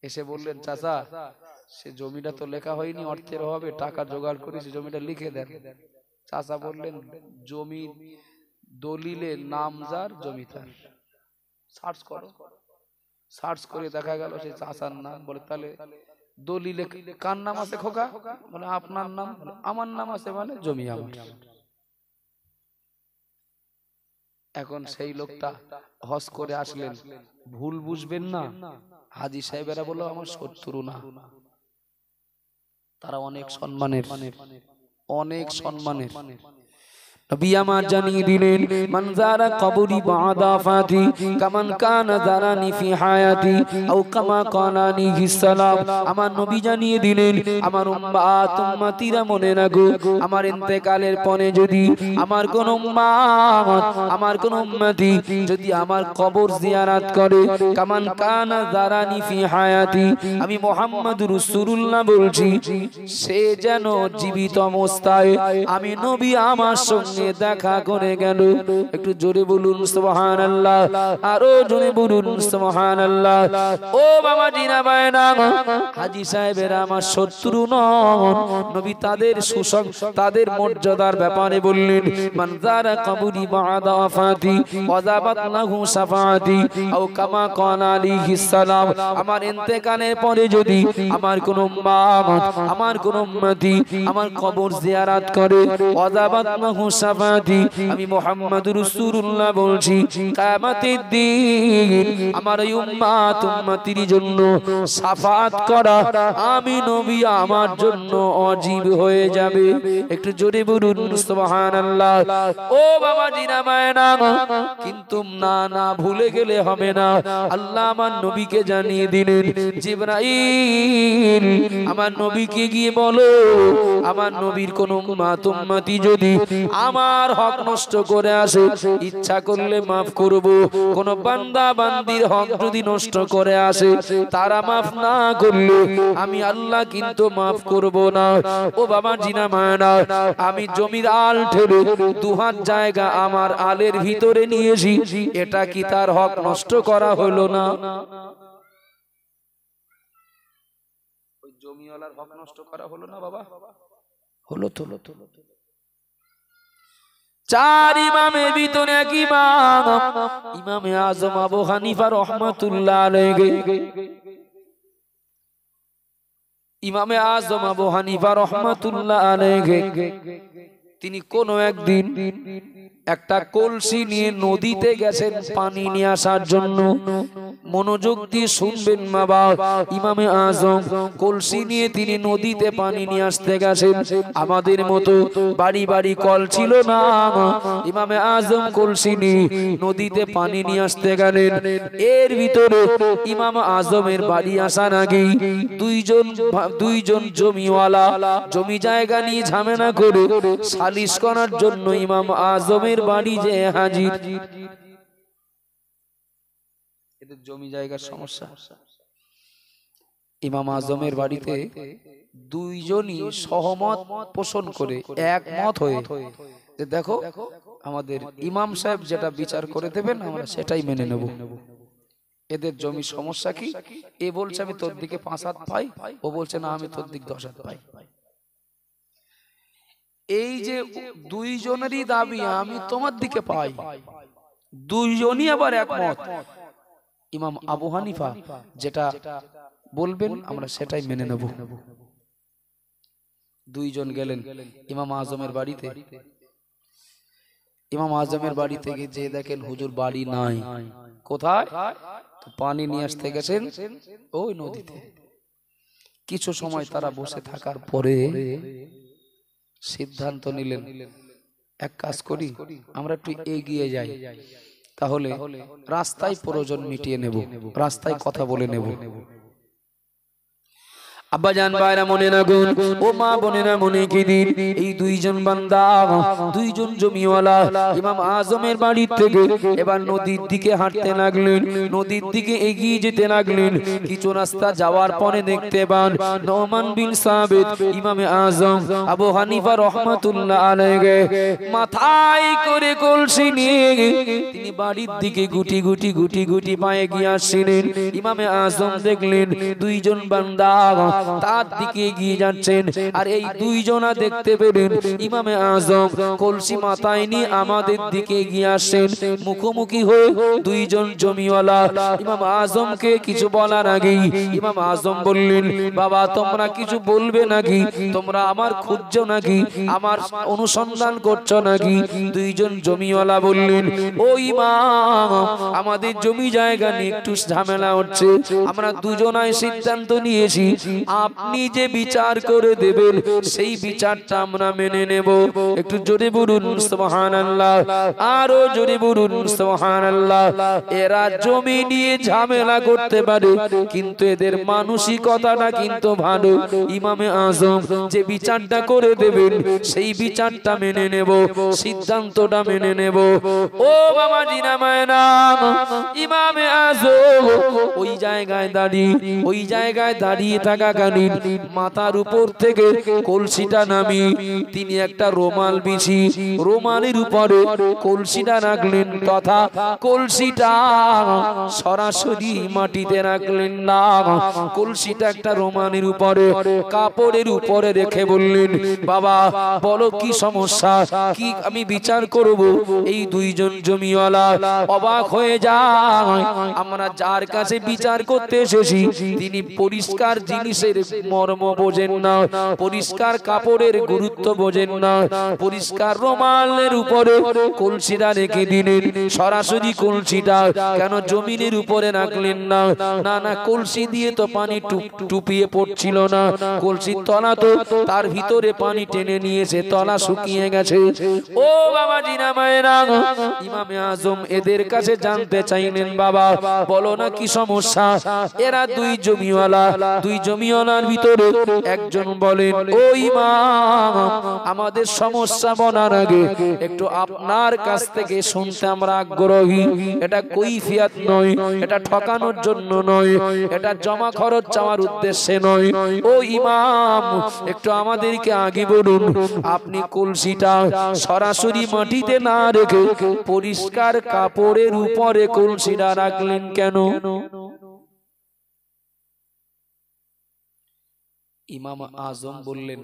এসে বললেন চাচা সে জমিটা তো লেখা হয়নি, অর্থের অভাবে টাকা জোগাড় করেছি, জমিটা লিখে দেন। চাচা বললেন জমির দলিলে নাম যার জমি তার, সার্চ করো। সার্চ করে দেখা গেল সে চাচার নাম। বলে তাহলে দলিলে কার নাম আছে খোকা? বলে আপনার নাম। আমার নাম আছে, মানে জমি আমার। এখন সেই লোকটা হজ করে আসলেন, ভুল বুঝবেন না, হাজী সাহেবেরা বললো আমার শত্রু না, তারা অনেক সম্মানের, অনেক সম্মানের। নবী আমার জানিয়ে দিলেন মান যারা কবরি বাদা ফাতি কামান কানা যারানি ফি হায়াতি আও কামা কানানি হিসালাম। আমার নবী জানিয়ে দিলেন আমার উম্মাত উম্মতিরা মনে রাখো, আমার ইন্তেকালের পরে যদি আমার কোন উম্মাত আমার কোন উম্মতি যদি আমার কবর জিয়ারত করে, কামান কানা যারানি ফি হায়াতি, আমি মুহাম্মদ রাসূলুল্লাহ বলছি, সে যেন জীবিত অবস্থায় আমি নবী আমার সঙ্গে দেখা করে গেল। একটু জোরে বলুন সুবহানাল্লাহ, আরো জোরে বলুন সুবহানাল্লাহ। ও বাবা জিনা বায়না, হাজী সাহেবেরা আমার শত্রু নন। নবী তাদের তাদের মর্যাদার ব্যাপারে বললেন মান যারা কবরি বাদা ওয়াফাতি ওয়াজাবাত লাহু শাফাআতি আও কামা কানা আলাইহিস সালাম। আমার ইন্তেকালের পরে যদি আমার কোন উম্মত আমার কোন উম্মতি আমার কবর জিয়ারত করে, ওয়াজাবাত লাহু শাফাআতি, আমি মুহাম্মদুর রাসূলুল্লাহ বলছি কিয়ামতের দিন আমার এই উম্মত উম্মতির জন্য শাফাআত করা আমি নবী আমার জন্য ওয়াজিব হয়ে যাবে। একটু জোরে বলুন সুবহানাল্লাহ। ও বাবা জিনা মায়না, কিন্তু না না ভুলে গেলে হবে না। আল্লাহ আমার নবীকে জানিয়ে দিলেন জিবরাইল আমার নবীকে গিয়ে বলো আমার নবীর কোন উম্মত উম্মতি যদি আমার হক নষ্ট করে আসে, ইচ্ছা করলে মাফ করব। কোন বান্দা বান্দির হক যদি নষ্ট করে আসে, তারা মাফ না করলে আমি আল্লাহ কিন্তু মাফ করব না। ও বাবা জিনা মায়না, আমি জমির আল ঠেলে দুহাত জায়গা আমার আলের ভিতরে নিয়েছি, এটা কি তার হক নষ্ট করা হলো না? ওই জমিওয়ালার হক নষ্ট করা হলো না বাবা? হলো তো। চার ইমামের ভিতরে এক ইমাম, ইমামে আজম আবু হানিফা রাহমাতুল্লাহ আলাইহি। ইমামে আজম আবু হানিফা রাহমাতুল্লাহ আলাইহি তিনি কোন একদিন একটা কলসি নিয়ে নদীতে গেছেন পানি নিয়ে আসার জন্য। মনোযোগ দিয়ে শুনবেন মা বাবা, ইমামে আজম কলসি নিয়ে তিনি নদীতে পানি নিয়ে আসতে গেছেন। আমাদের মতো বাড়ি বাড়ি কল ছিল না, ইমামে আজম কলসি নিয়ে নদীতে পানি নিয়ে আসতে গেলেন। এর ভিতরে ইমাম আজমের বাড়ি আসার আগে দুইজন জমিওয়ালা জমি জায়গা নিয়ে ঝামেলা করে সালিশ করার জন্য ইমাম আজমের বাড়ি যে হাজির। এদের জমি জায়গার সমস্যা। ইমাম আজমের বাড়িতে দুইজনই সহমত পোষণ করে একমত হয়ে যে দেখো আমাদের ইমাম সাহেব যেটা বিচার করে দেবেন আমরা সেটাই মেনে নেব। এদের জমি সমস্যা কি? এ বলছে আমি তোর দিকে 5 হাত পাই, ও বলছে না আমি তোর দিক 10 হাত পাই। এই যে দুইজনেরই দাবি আমি তোমার দিকে পাই, দুইজনই আবার একমত। ইমাম আবু হানিফা যেটা বলবেন আমরা সেটাই মেনে নেব। দুইজন গেলেন ইমাম আজমের বাড়িতে। ইমাম আজমের বাড়ি থেকে যে দেখেন হুজুর বাড়ি নাই। কোথায়? তো পানি নিয়ে আসতে গেছেন ওই নদীতে। কিছু সময় তারা বসে থাকার পরে সিদ্ধান্ত নিলেন এক কাজ করি, আমরা একটু এগিয়ে যাই, তাহলে রাস্তায় প্রয়োজন মিটিয়ে নেব, রাস্তায় কথা বলে নেব। আব্বাজান ভাইরা মনে রাখুন, ও মা বোনেরা মনে কি দিন, এই দুইজন বান্দা দুইজন জমিওয়ালা ইমাম আজমের বাড়ি থেকে এবার নদীর দিকে হাঁটতে লাগলেন, নদীর দিকে এগিয়ে যেতে লাগলেন। কিছু রাস্তা যাওয়ার পরে দেখতে পান নোমান বিন সাবিত ইমামে আজম আবু হানিফা রাহমাতুল্লাহ আলাইহি মাথায় করে কলসি নিয়ে তিনি বাড়ির দিকে গুটি গুটি পায়ে গিয়ে আসছিলেন। ইমামে আজম দেখলেন দুইজন বান্দা তার দিকে এগিয়ে যাচ্ছেন। আর এই দুইজনা দেখতে পেলেন ইমামে আজম কলসি মাথায় নিয়ে আমাদের দিকে এগিয়ে আসছেন। মুখোমুখি হয়ে দুইজন জমিওয়ালা ইমাম আজমকে কিছু বলার আগেই ইমাম আজম বললেন, বাবা তোমরা কিছু বলবে নাকি? তোমরা আমার খুঁজছো নাকি? আমার অনুসন্ধান করছো নাকি? দুইজন জমিওয়ালা বললেন, ও ইমাম, আমাদের জমি জায়গা নিয়ে একটু ঝামেলা হচ্ছে। আমরা দুজনাই সিদ্ধান্ত নিয়েছি আপনি যে বিচার করে দেবেন সেই বিচারটা আমরা মেনে নেব। একটু জোরে বলুন সুবহানাল্লাহ, আরো জোরে বলুন সুবহানাল্লাহ। এরা জমি নিয়ে ঝামেলা করতে পারে কিন্তু এদের মানসিকতাটা কিন্তু ভালো। ইমামে আজম যে বিচারটা করে দেবেন সেই বিচারটা মেনে নেব, সিদ্ধান্তটা মেনে নেব। ও বাবা জিনা মায়না, ইমামে আজম ওই জায়গায় দাঁড়িয়ে থাকাকালীন মাথার উপর থেকে কলসিটা নামি তিনি একটা রুমাল বিছি রুমালের উপরে কলসিটা রাখলেন, তথা কলসিটা সরাসরি মাটিতে রাখলেন না। কলসিটা একটা রুমালের উপরে কাপড়ের উপরে রেখে বললেন, বাবা বলো কি সমস্যা, কি আমি বিচার করব? এই দুইজন জমিওয়ালা অবাক হয়ে যায়। আমরা যার কাছে বিচার করতে এসেছি তিনি পরিষ্কার জিনিসের মর্ম বোঝেন না, পরিষ্কার কাপড়ের গুরুত্ব বোঝেন না। পরিষ্কার রুমালের উপরে কলসিটা রেখে দিলেন, সরাসরি কলসিটা কেন জমিনের উপরে রাখলেন না? না না, কলসি দিয়ে তো পানি টুপিয়ে পড়ছিল না, কলসির তলা তো তার ভিতরে পানি টেনে নিয়েছে, তলা শুকিয়ে গেছে। ও বাবা জিনা মায়েরা, ইমামে আজম এদের কাছে জানতে চাইলেন, বাবা বলো না কি সমস্যা? এরা দুই জমিওয়ালার ভিতরে একজন বলেন, ও ইমাম, আমাদের সমস্যা বলার আগে একটু আপনার কাছ থেকে শুনতে আমরা আগ্রহী। এটা কৈফিয়ত নয়, এটা ঠকানোর জন্য নয়, এটা জমা খরচ চাওয়ার উদ্দেশ্যে নয়। ও ইমাম, একটু আমাদেরকে আগে বলুন, আপনি কলসিটা সরাসরি মাটিতে না রেখে পরিষ্কার কাপড়ের উপরে কলসিটা রাখলেন কেন? ইমাম আজম বললেন,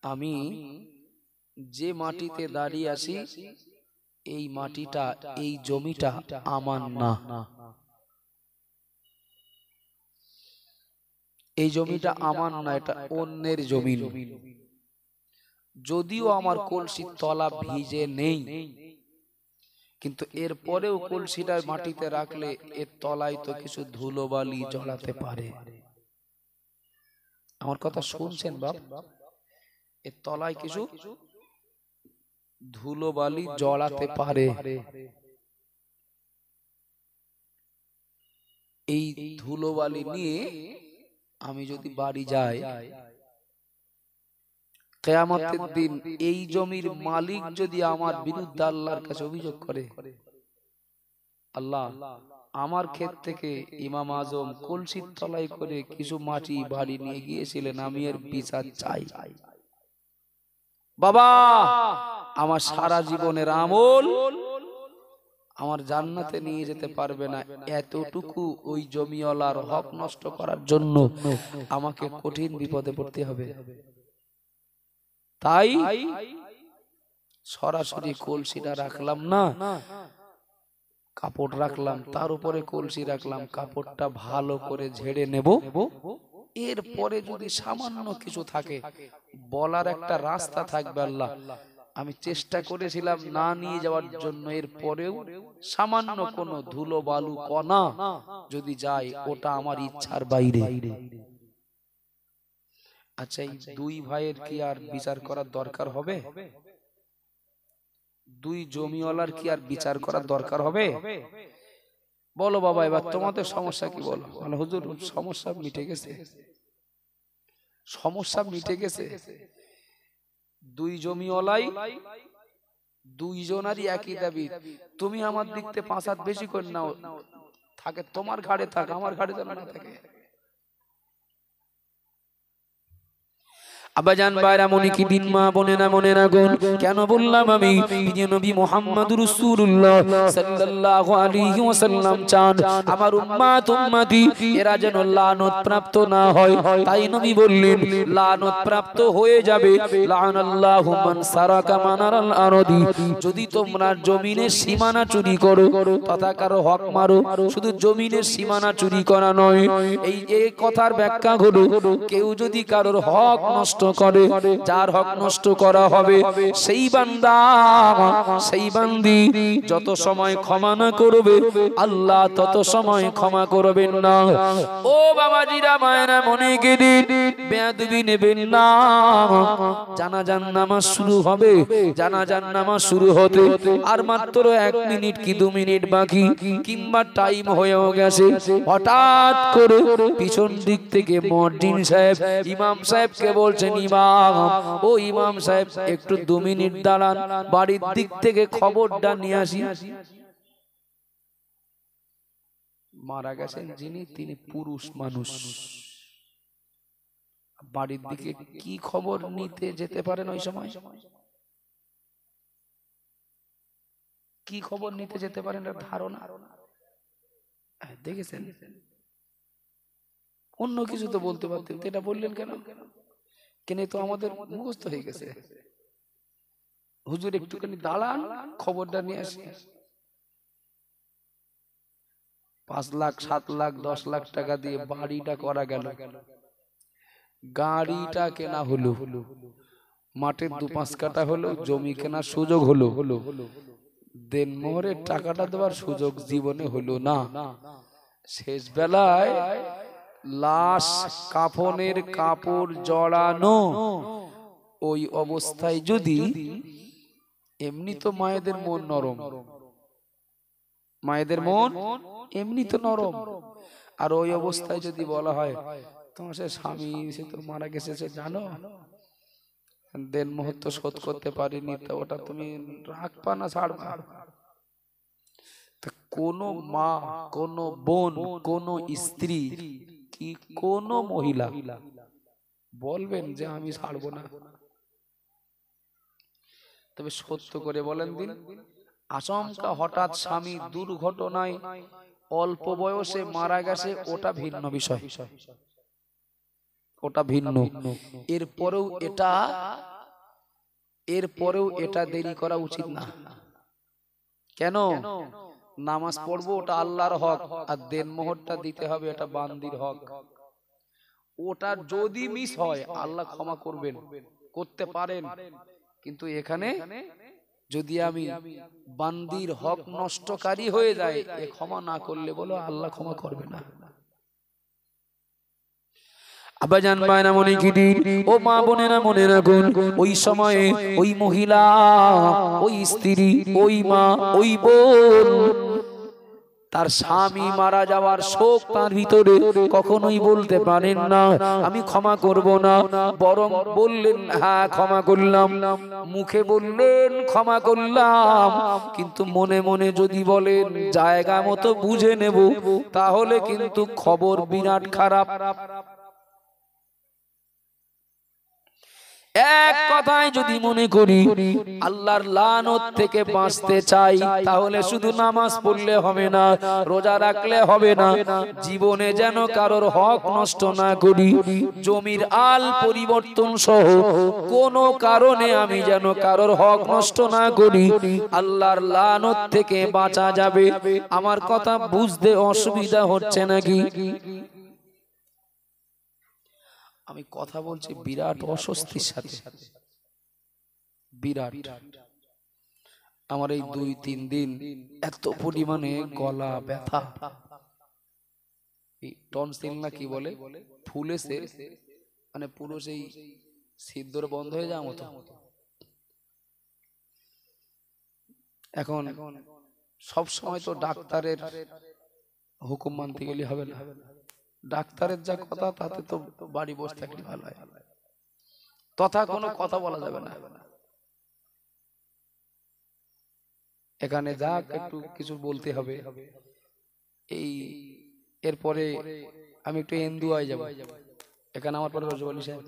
আমি যে মাটিতে দাঁড়িয়ে আছি এই মাটিটা, এই জমিটা আমার না, এই জমিটা আমার না, এটা অন্যের জমি। যদিও আমার কলসির তলা ভিজে নেই, কিন্তু এর পরেও কলসিটা মাটিতে রাখলে এর তলায় তো কিছু ধুলোবালি জড়াতে পারে। আমার কথা শুনছেন বাপ? এর তলায় কিছু ধুলোবালি জড়াতে পারে। এই ধুলোবালি নিয়ে আমি যদি বাড়ি যাই, কিয়ামতের দিন এই জমির মালিক যদি আমার বিরুদ্ধে আল্লাহর কাছে অভিযোগ করে, আল্লাহ আমার ক্ষেত থেকে ইমাম আজম কলসির তলায় করে কিছু মাটি বাড়ি নিয়ে গিয়েছিলেন, আমি এর বিচার চাই। বাবা, আমার সারা জীবনের আমল আমার জান্নাতে নিয়ে যেতে পারবে না, এতটুকু ওই জমিওয়ালার হক নষ্ট করার জন্য আমাকে কঠিন বিপদে পড়তে হবে। তাই সরাসরি কলসিটা রাখলাম না, কাপড় রাখলাম, তার উপরে কলসি রাখলাম, কাপড়টা ভালো করে ঝেড়ে নেব। এরপরে যদি সামান্য কিছু থাকে বলার একটা রাস্তা থাকবে, আল্লাহ আমি চেষ্টা করেছিলাম না নিয়ে যাওয়ার জন্য, এর পরেও সামান্য কোনো ধুলো বালু কণা যদি যায় ওটা আমার ইচ্ছার বাইরে। আচ্ছা, এই দুই ভাইয়ের কি আর বিচার করার দরকার হবে? দুই জমিওয়ালার কি আর বিচার করার দরকার হবে? বলো বাবা, এবার তোমাদের সমস্যা কি বলো? মানে হুজুর সমস্যা মিটে গেছে, সমস্যা মিটে গেছে। দুই জমিওয়ালাই দুইজনারই একই দাবি, তুমি আমার দিক থেকে 5 হাত বেশি করে নাও, থাকে তোমার ঘাড়ে থাক, আমার ঘাড়ে যেন না থাকে। আব্বাজান ভাইরা মনে কি দিন, মা বোনেরা মনে রাখুন। কেন বললাম আমি, যে নবী মুহাম্মদুর রাসূলুল্লাহ সাল্লাল্লাহু আলাইহি ওয়াসাল্লাম চান আমার উম্মত উম্মতি এরা যেন লানত প্রাপ্ত না হয়। তাই নবী বললেন লানত প্রাপ্ত হয়ে যাবে। লানাল্লাহু মান সারাকা মানারাল আরদি, যদি তোমরা জমিনের সীমানা চুরি করো তথা কারো হক মারো, শুধু জমিনের সীমানা চুরি করা নয়, এই কথার ব্যাখ্যা হলো কেউ যদি কারোর হক নষ্ট করে, যার হক নষ্ট করা হবে সেই বান্দা সেই বান্দি যত সময় ক্ষমা না করবে আল্লাহ তত সময় ক্ষমা করবেন না। ও বাবাজিরা মায়েরা মনে গেলে বেয়াদবি নেবেন না। জানাজার নামাজ শুরু হবে, জানাজার নামাজ শুরু হতে আর মাত্র 1 মিনিট কি 2 মিনিট বাকি, কিংবা টাইম হয়েও গেছে, হঠাৎ করে পিছন দিক থেকে মুয়াজ্জিন সাহেব ইমাম সাহেবকে বলছেন, ইমাম ও ইমাম সাহেব একটু 2 মিনিট দাঁড়ান, বাড়ির দিক থেকে খবরটা নিয়ে আসি। মারা গেছেন যিনি, তিনি পুরুষ মানুষ, বাড়ির দিকে কি খবর নিতে যেতে পারেন ওই সময়? কি খবর নিতে যেতে পারেন ধারণা দেখেছেন? অন্য কিছু তো বলতে পারতেন, এটা বললেন কেন? কেন তো আমাদের মুখস্থ হয়ে গেছে, হুজুর একটুখানি দাঁড়ান খবরটা নিয়ে আসি। 5 লাখ 7 লাখ 10 লাখ টাকা দিয়ে বাড়িটা করা গেল, গাড়িটা কেনা হলো, মাঠের 2-5 কাঠা হলো, জমি কেনার সুযোগ হলো, দেনমোহরের টাকাটা দেওয়ার সুযোগ জীবনে হলো না। শেষ বেলায় লাশ কাফনের কাপড় জড়ানো ওই অবস্থায় যদি, এমনি তো মায়েদের মন নরম, মায়েদের মন এমনি তো নরম, আর ওই অবস্থায় যদি বলা হয় তোমার সে স্বামী সে তো মারা গেছে সে জানো, দেন মুহূর্ত শোধ করতে পারিনি, তো ওটা তুমি রাখবা না ছাড়বা? কোন মা, কোন বোন, কোন স্ত্রী কি কোন মহিলা বলবেন যে আমি ছাড়বো না? তবে সত্য করে বলেন দিন, আচমকা হঠাৎ স্বামী দুর্ঘটনায় অল্প বয়সে মারা গেছে, ওটা ভিন্ন বিষয়, ওটা ভিন্ন। এরপরেও এটা দেরি করা উচিত না। কেন? নামাজ পড়বো ওটা আল্লাহর হক, আর দেনমোহরটা দিতে হবে এটা বান্দির হক। ওটা যদি মিস হয় আল্লাহ ক্ষমা করবেন, করতে পারেন, কিন্তু এখানে যদি আমি বান্দির হক নষ্টকারী হয়ে যায়, এ ক্ষমা না করলে বলো আল্লাহ ক্ষমা করবে না। আব্বাজান মায়েরা মনে কি দিন, ও মা বোনেরা মনে রাখুন, ওই সময়ে ওই মহিলা, ওই স্ত্রী, ওই মা, ওই বোন তার স্বামী মারা যাওয়ার শোক তার ভিতরে কখনোই বলতে পারেন না আমি ক্ষমা করব না, বরং বললেন হ্যাঁ ক্ষমা করলাম, মুখে বললেন ক্ষমা করলাম, কিন্তু মনে মনে যদি বলেন জায়গা মতো বুঝে নেব, তাহলে কিন্তু খবর বিরাট খারাপ। এক কথায় যদি মনে করি আল্লাহর লানত থেকে বাঁচতে চাই, তাহলে শুধু নামাজ পড়লে হবে না, রোজা রাখলে হবে না, জীবনে যেন কারোর হক নষ্ট না করি, জমির আল পরিবর্তন সহ কোনো কারণে আমি যেন কারোর হক নষ্ট না করি, আল্লাহর লানত থেকে বাঁচা যাবে। আমার কথা বুঝতে অসুবিধা হচ্ছে নাকি? আমি কথা বলছি বিরাট অস্বস্তির সাথে, বিরাট। আমার এই 2-3 দিন এত পরিমাণে গলা ব্যথা, টনসিল না কি বলে, ফুলেছে, মানে পুরো সেই সিদ্ধর বন্ধ হয়ে যাওয়ার মতো। এখন সব সময় তো ডাক্তারের হুকুম মানতে গেলে হবে না, ডাক্তারের যা কথা তাতে তো বাড়ি বসে থাকলে ভালো হয়, তথা কোনো কথা বলা যাবে না। এখানে যা একটু কিছু বলতে হবে। এই এরপরে আমি একটু এন্দুয়ায় যাব, এখানে আমার পরে রজব আলী সাহেব,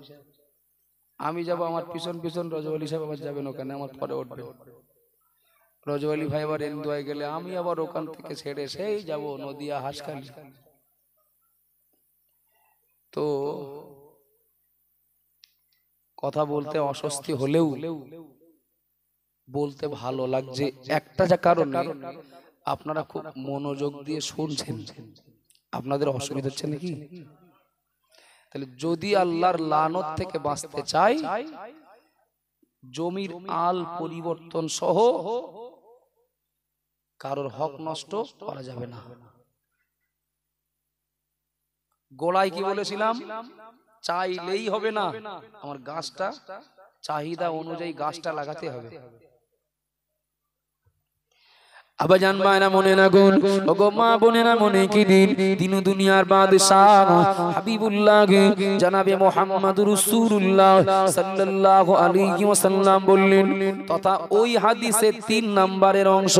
আমি যাব, আমার পিছন পিছন রজওয়ালি সাহেব আবার যাবেন ওখানে, আমার পরে উঠবে। রজওয়ালি ভাই আবার এন্দুয়ায় গেলে আমি আবার ওখান থেকে ছেড়ে সেই যাব নদিয়া হাসখালি। তো কথা বলতে অস্বস্তি হলেও বলতে ভালো লাগছে একটা যা কারণে আপনারা খুব মনোযোগ দিয়ে শুনছেন। আপনাদের অসুবিধা হচ্ছে নাকি? তাহলে যদি আল্লাহর লানত থেকে বাঁচতে চাই, জমির আল পরিবর্তন সহ কারোর হক নষ্ট করা যাবে না। গোড়ায় কি বলেছিলাম? চাইলেই হবে না, আমার গাছটা চাহিদা অনুযায়ী গাছটা লাগাতে হবে। আবাজান মায়না মনে না গুন, ওগো মা বোনেরা মনে কি দিন, দিন দুনিয়ার বাদশাহ হাবিবুল্লাহ জনাবে মুহাম্মদুর রাসূলুল্লাহ সাল্লাল্লাহু আলাইহি ওয়াসাল্লাম বললেন, তথা ওই হাদিসে 3 নম্বরের অংশ,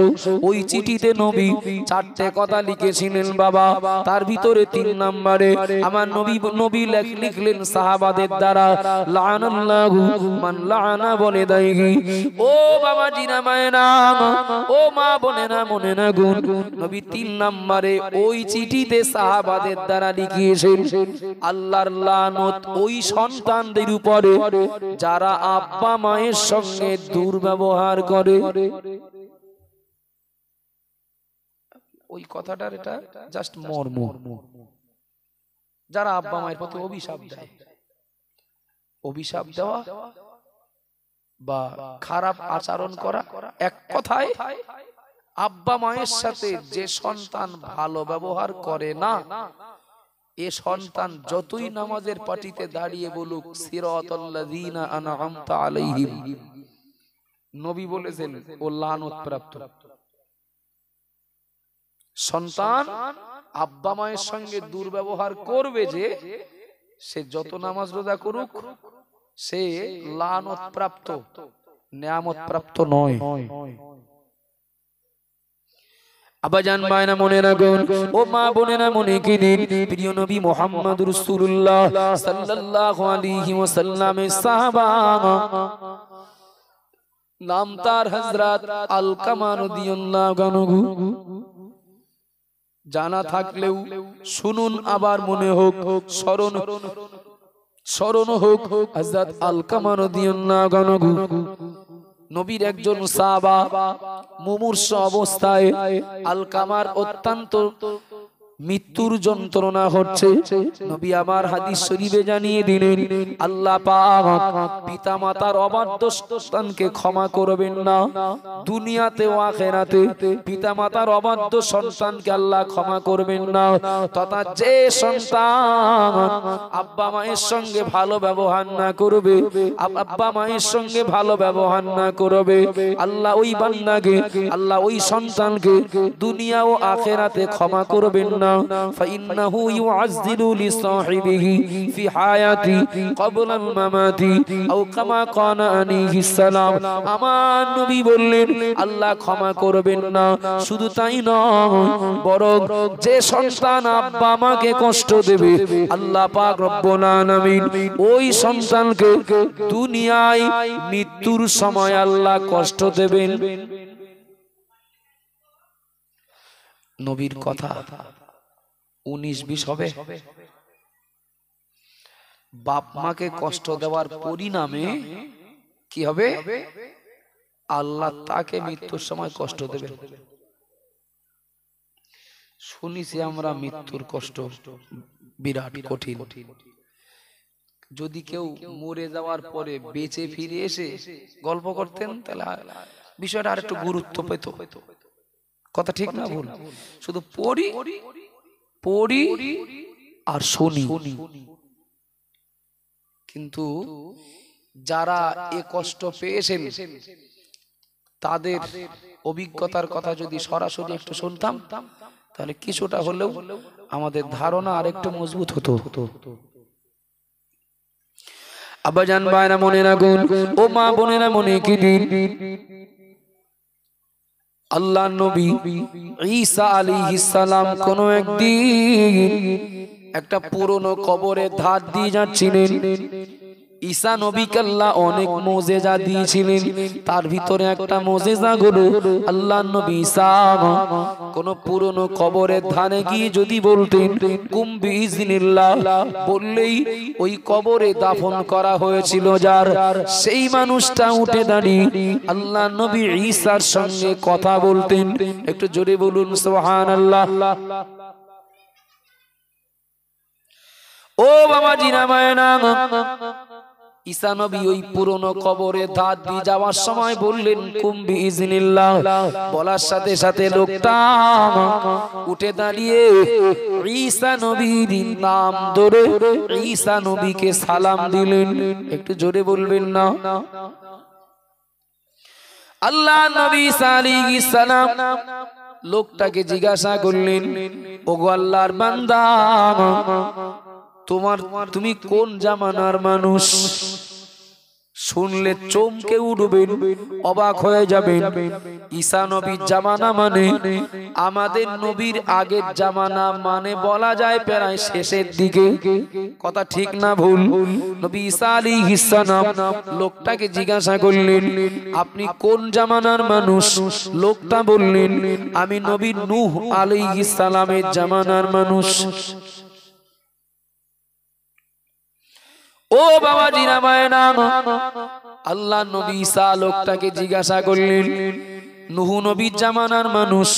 ওই চিঠিতে নবী 4টে কথা লিখেছিলেন বাবা। তার ভিতরে 3 নম্বরে আমার নবী লিখলেন সাহাবাদের দ্বারা, লানাল্লাহু মান লানা বলে দাইহি। ও বাবা জিনা মায়না, ও মা বোনেরা মনে না গুন, নবী 3 নম্বরে ওই চিঠিতে সাহাবাদের দ্বারা লিখিয়েছেন, আল্লাহর লানত ওই সন্তানদের উপরে যারা আব্বা মায়ের সঙ্গে দুর্ব্যবহার করে। ওই কথাটার এটা জাস্ট মর্ম। যারা আব্বা মায়ের প্রতি অভিশাপ দেয়, অভিশাপ দেওয়া বা খারাপ আচরণ করা, এক কথায় আব্বা মায়ের সাথে যে সন্তান ভালো ব্যবহার করে না, এ সন্তান যতই নামাজের পাটিতে দাঁড়িয়ে বলুক সিরাতাল্লাযীনা আনআমতা আলাইহিম, নবী বলেছেন ও লানত প্রাপ্ত। সন্তান আব্বা মায়ের সঙ্গে দুর্ব্যবহার করবে যে, সে যত নামাজ রোজা করুক সে লানত প্রাপ্ত, নিয়ামত প্রাপ্ত নয়। আবাজান মায়না মনে রাখুন, ও মা বোনেরা মনে কি দিন, প্রিয় নবী মুহাম্মদুর রাসূলুল্লাহ সাল্লাল্লাহু আলাইহি ওয়াসাল্লামের সাহাবা, নাম তার হযরত আলকামা রাদিয়াল্লাহু আনহু। জানা থাকলেও শুনুন, আবার মনে হোক, স্মরণ হোক। হযরত আলকামা রাদিয়াল্লাহু আনহু নবীর একজন সাহাবা, মুমূর্ষ অবস্থায়। আলকামার অত্যন্ত মৃত্যুর যন্ত্রণা হচ্ছে। নবী আমার হাদিস শরীফে জানিয়ে দিলেন, আল্লাহ পাক পিতা মাতার অবাধ্য সন্তানকে ক্ষমা করবেন না, দুনিয়াতে ও আখিরাতে পিতা মাতার অবাধ্য সন্তানকে আল্লাহ ক্ষমা করবেন না। তথা যে সন্তান আব্বা মায়ের সঙ্গে ভালো ব্যবহার না করবে, আব্বা মায়ের সঙ্গে ভালো ব্যবহার না করবে, আল্লাহ ওই বান্দাকে, আল্লাহ ওই সন্তানকে দুনিয়া ও আখিরাতে ক্ষমা করবেন না। فإنه يعزل لصاحبه في حياته قبل الممات أو كما قال عليه السلام। আমার নবী বললেন আল্লাহ ক্ষমা করবেন না। শুধু তাই নয়, বরং যে সন্তান আব্বা মাকে কষ্ট দেবে, আল্লাহ পাক রব্বুল আলামিন ওই সন্তানকে দুনিয়ায় মৃত্যুর সময় আল্লাহ কষ্ট দেবেন। নবীর কথা 19-20 হবে। বাপ মাকে কষ্ট দেওয়ার পরিণামে কি হবে? আল্লাহ তাকে মৃত্যুর সময় কষ্ট দেবে। শুনিছি আমরা মৃত্যুর কষ্ট বিরাট কঠিন। যদি কেউ মরে যাওয়ার পরে বেঁচে ফিরে এসে গল্প করতেন, তাহলে বিষয়টা আর একটু গুরুত্ব পেত। কথা ঠিক না ভুল? শুধু পড়ি আর শুনি। কিন্তু যারা এ কষ্ট পেয়েছেন তাদের অভিজ্ঞতার কথা যদি সরাসরি একটু শুনতাম, তাহলে কিছুটা হলেও আমাদের ধারণা আর একটু মজবুত হতো। আব্বাজান ভাইরা মনে রাখুন, ও মা বোনেরা মনে কি দিন, আল্লাহ নবী ঈসা আলাইহিস সালাম কোন একদিন একটা পুরনো কবরে ধার দিয়ে যাচ্ছিলেন। ঈসা নবীকে আল্লাহ অনেক মুজিজা দিয়েছিলেন, তার ভিতরে একটা মুজিজা হলো আল্লাহর নবী ঈসা কোন পুরনো কবরের ধারে গিয়ে যদি বলতেন কুম বিইজনিল্লাহ, বললেই ওই কবরে দাফন করা হয়েছিল যার, সেই মানুষটা উঠে দাঁড়িয়ে আল্লাহর নবী ঈসার সঙ্গে কথা বলতেন। একটু জোরে বলুন সুবহানাল্লাহ। ও বাবা জিনা মায়না, ঈসা নবী ওই পুরনো কবরে ধার দিয়ে যাওয়ার সময় বললেন কুম বিইজনিল্লাহ, বলার সাথে সাথে লোকটা উঠে দাঁড়িয়ে ঈসা নবীর নাম ধরে ঈসা নবীকে সালাম দিলেন। একটু জোরে বলবেন না। আল্লাহ নবী ঈসা আলাইহিস সালাম লোকটাকে জিজ্ঞাসা করলেন, ওগো আল্লাহর বান্দা, তুমি কোন জামানার মানুষ? শুনলে চমকে উঠবেন, অবাক হয়ে যাবেন। ঈসা নবীর জামানা মানে আমাদের নবীর আগের জামানা, মানে বলা যায় প্রায় শেষের দিকে। কথা ঠিক না ভুল? নবী ঈসা আলাইহিস সালাম লোকটাকে জিজ্ঞাসা করলেন, আপনি কোন জামানার মানুষ? লোকটা বললেন, আমি নবী নূহ আলাইহিস সালামের জামানার মানুষ। ও বাবা জিনা মায়না, আল্লাহ নবী ঈসা লোকটাকে জিজ্ঞাসা করলেন, নূহ নবীর জামানার মানুষ,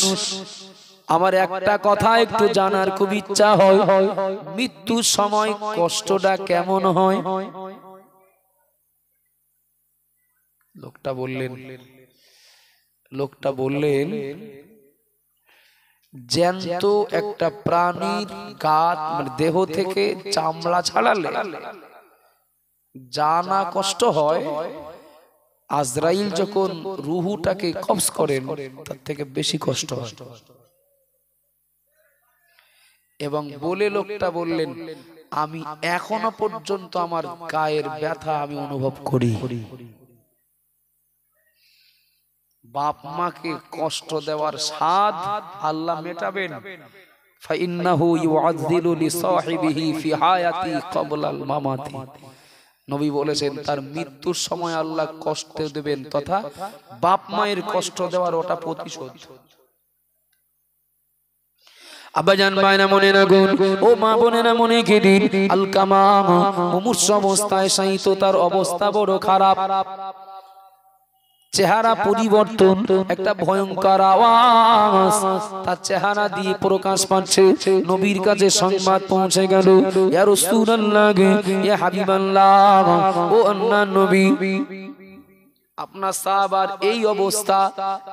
আমার একটা কথা একটু জানার খুব ইচ্ছা হয়, মৃত্যুর সময় কষ্টটা কেমন হয়? লোকটা বললেন জ্যান্ত একটা প্রাণীর গাত মানে দেহ থেকে চামড়া ছাড়ালে জানা কষ্ট হয়, আজরাইল যখন রুহুটাকে কবজ করেন তার থেকে বেশি কষ্ট হয়। এবং বলে লোকটা বললেন, আমি এখনো পর্যন্ত আমার গায়ের ব্যথা আমি অনুভব করি। বাপ মাকে কষ্ট দেওয়ার স্বাদ আল্লাহ মেটাবেন। ফাইন্নাহু ইউআযযিলু লিসাহিবিহি ফি হায়াতি ক্বাবলাল মামাতি। নবী বলেছেন তার মৃত্যুর সময় আল্লাহ কষ্ট দেবেন, তথা বাপ মায়ের কষ্ট দেওয়ার ওটা প্রতিশোধ। আব্বাজান ভাইরা মনে রাখুন, ও মা বোনেরা মনে কেদিন আলকামা মুমূর্ষ অবস্থায় শায়িত, তার অবস্থা বড় খারাপ, চেহারা পরিবর্তন, একটা ভয়ঙ্কর আওয়াজ তার চেহারা দিয়ে প্রকাশ পাচ্ছে। নবীর কাছে সংবাদ পৌঁছে গেল, ইয়া রাসূলুল্লাহ, ইয়া হাবিবাল্লাহ, ও আল্লাহর নবী, আপনার সাহাবার এই অবস্থা,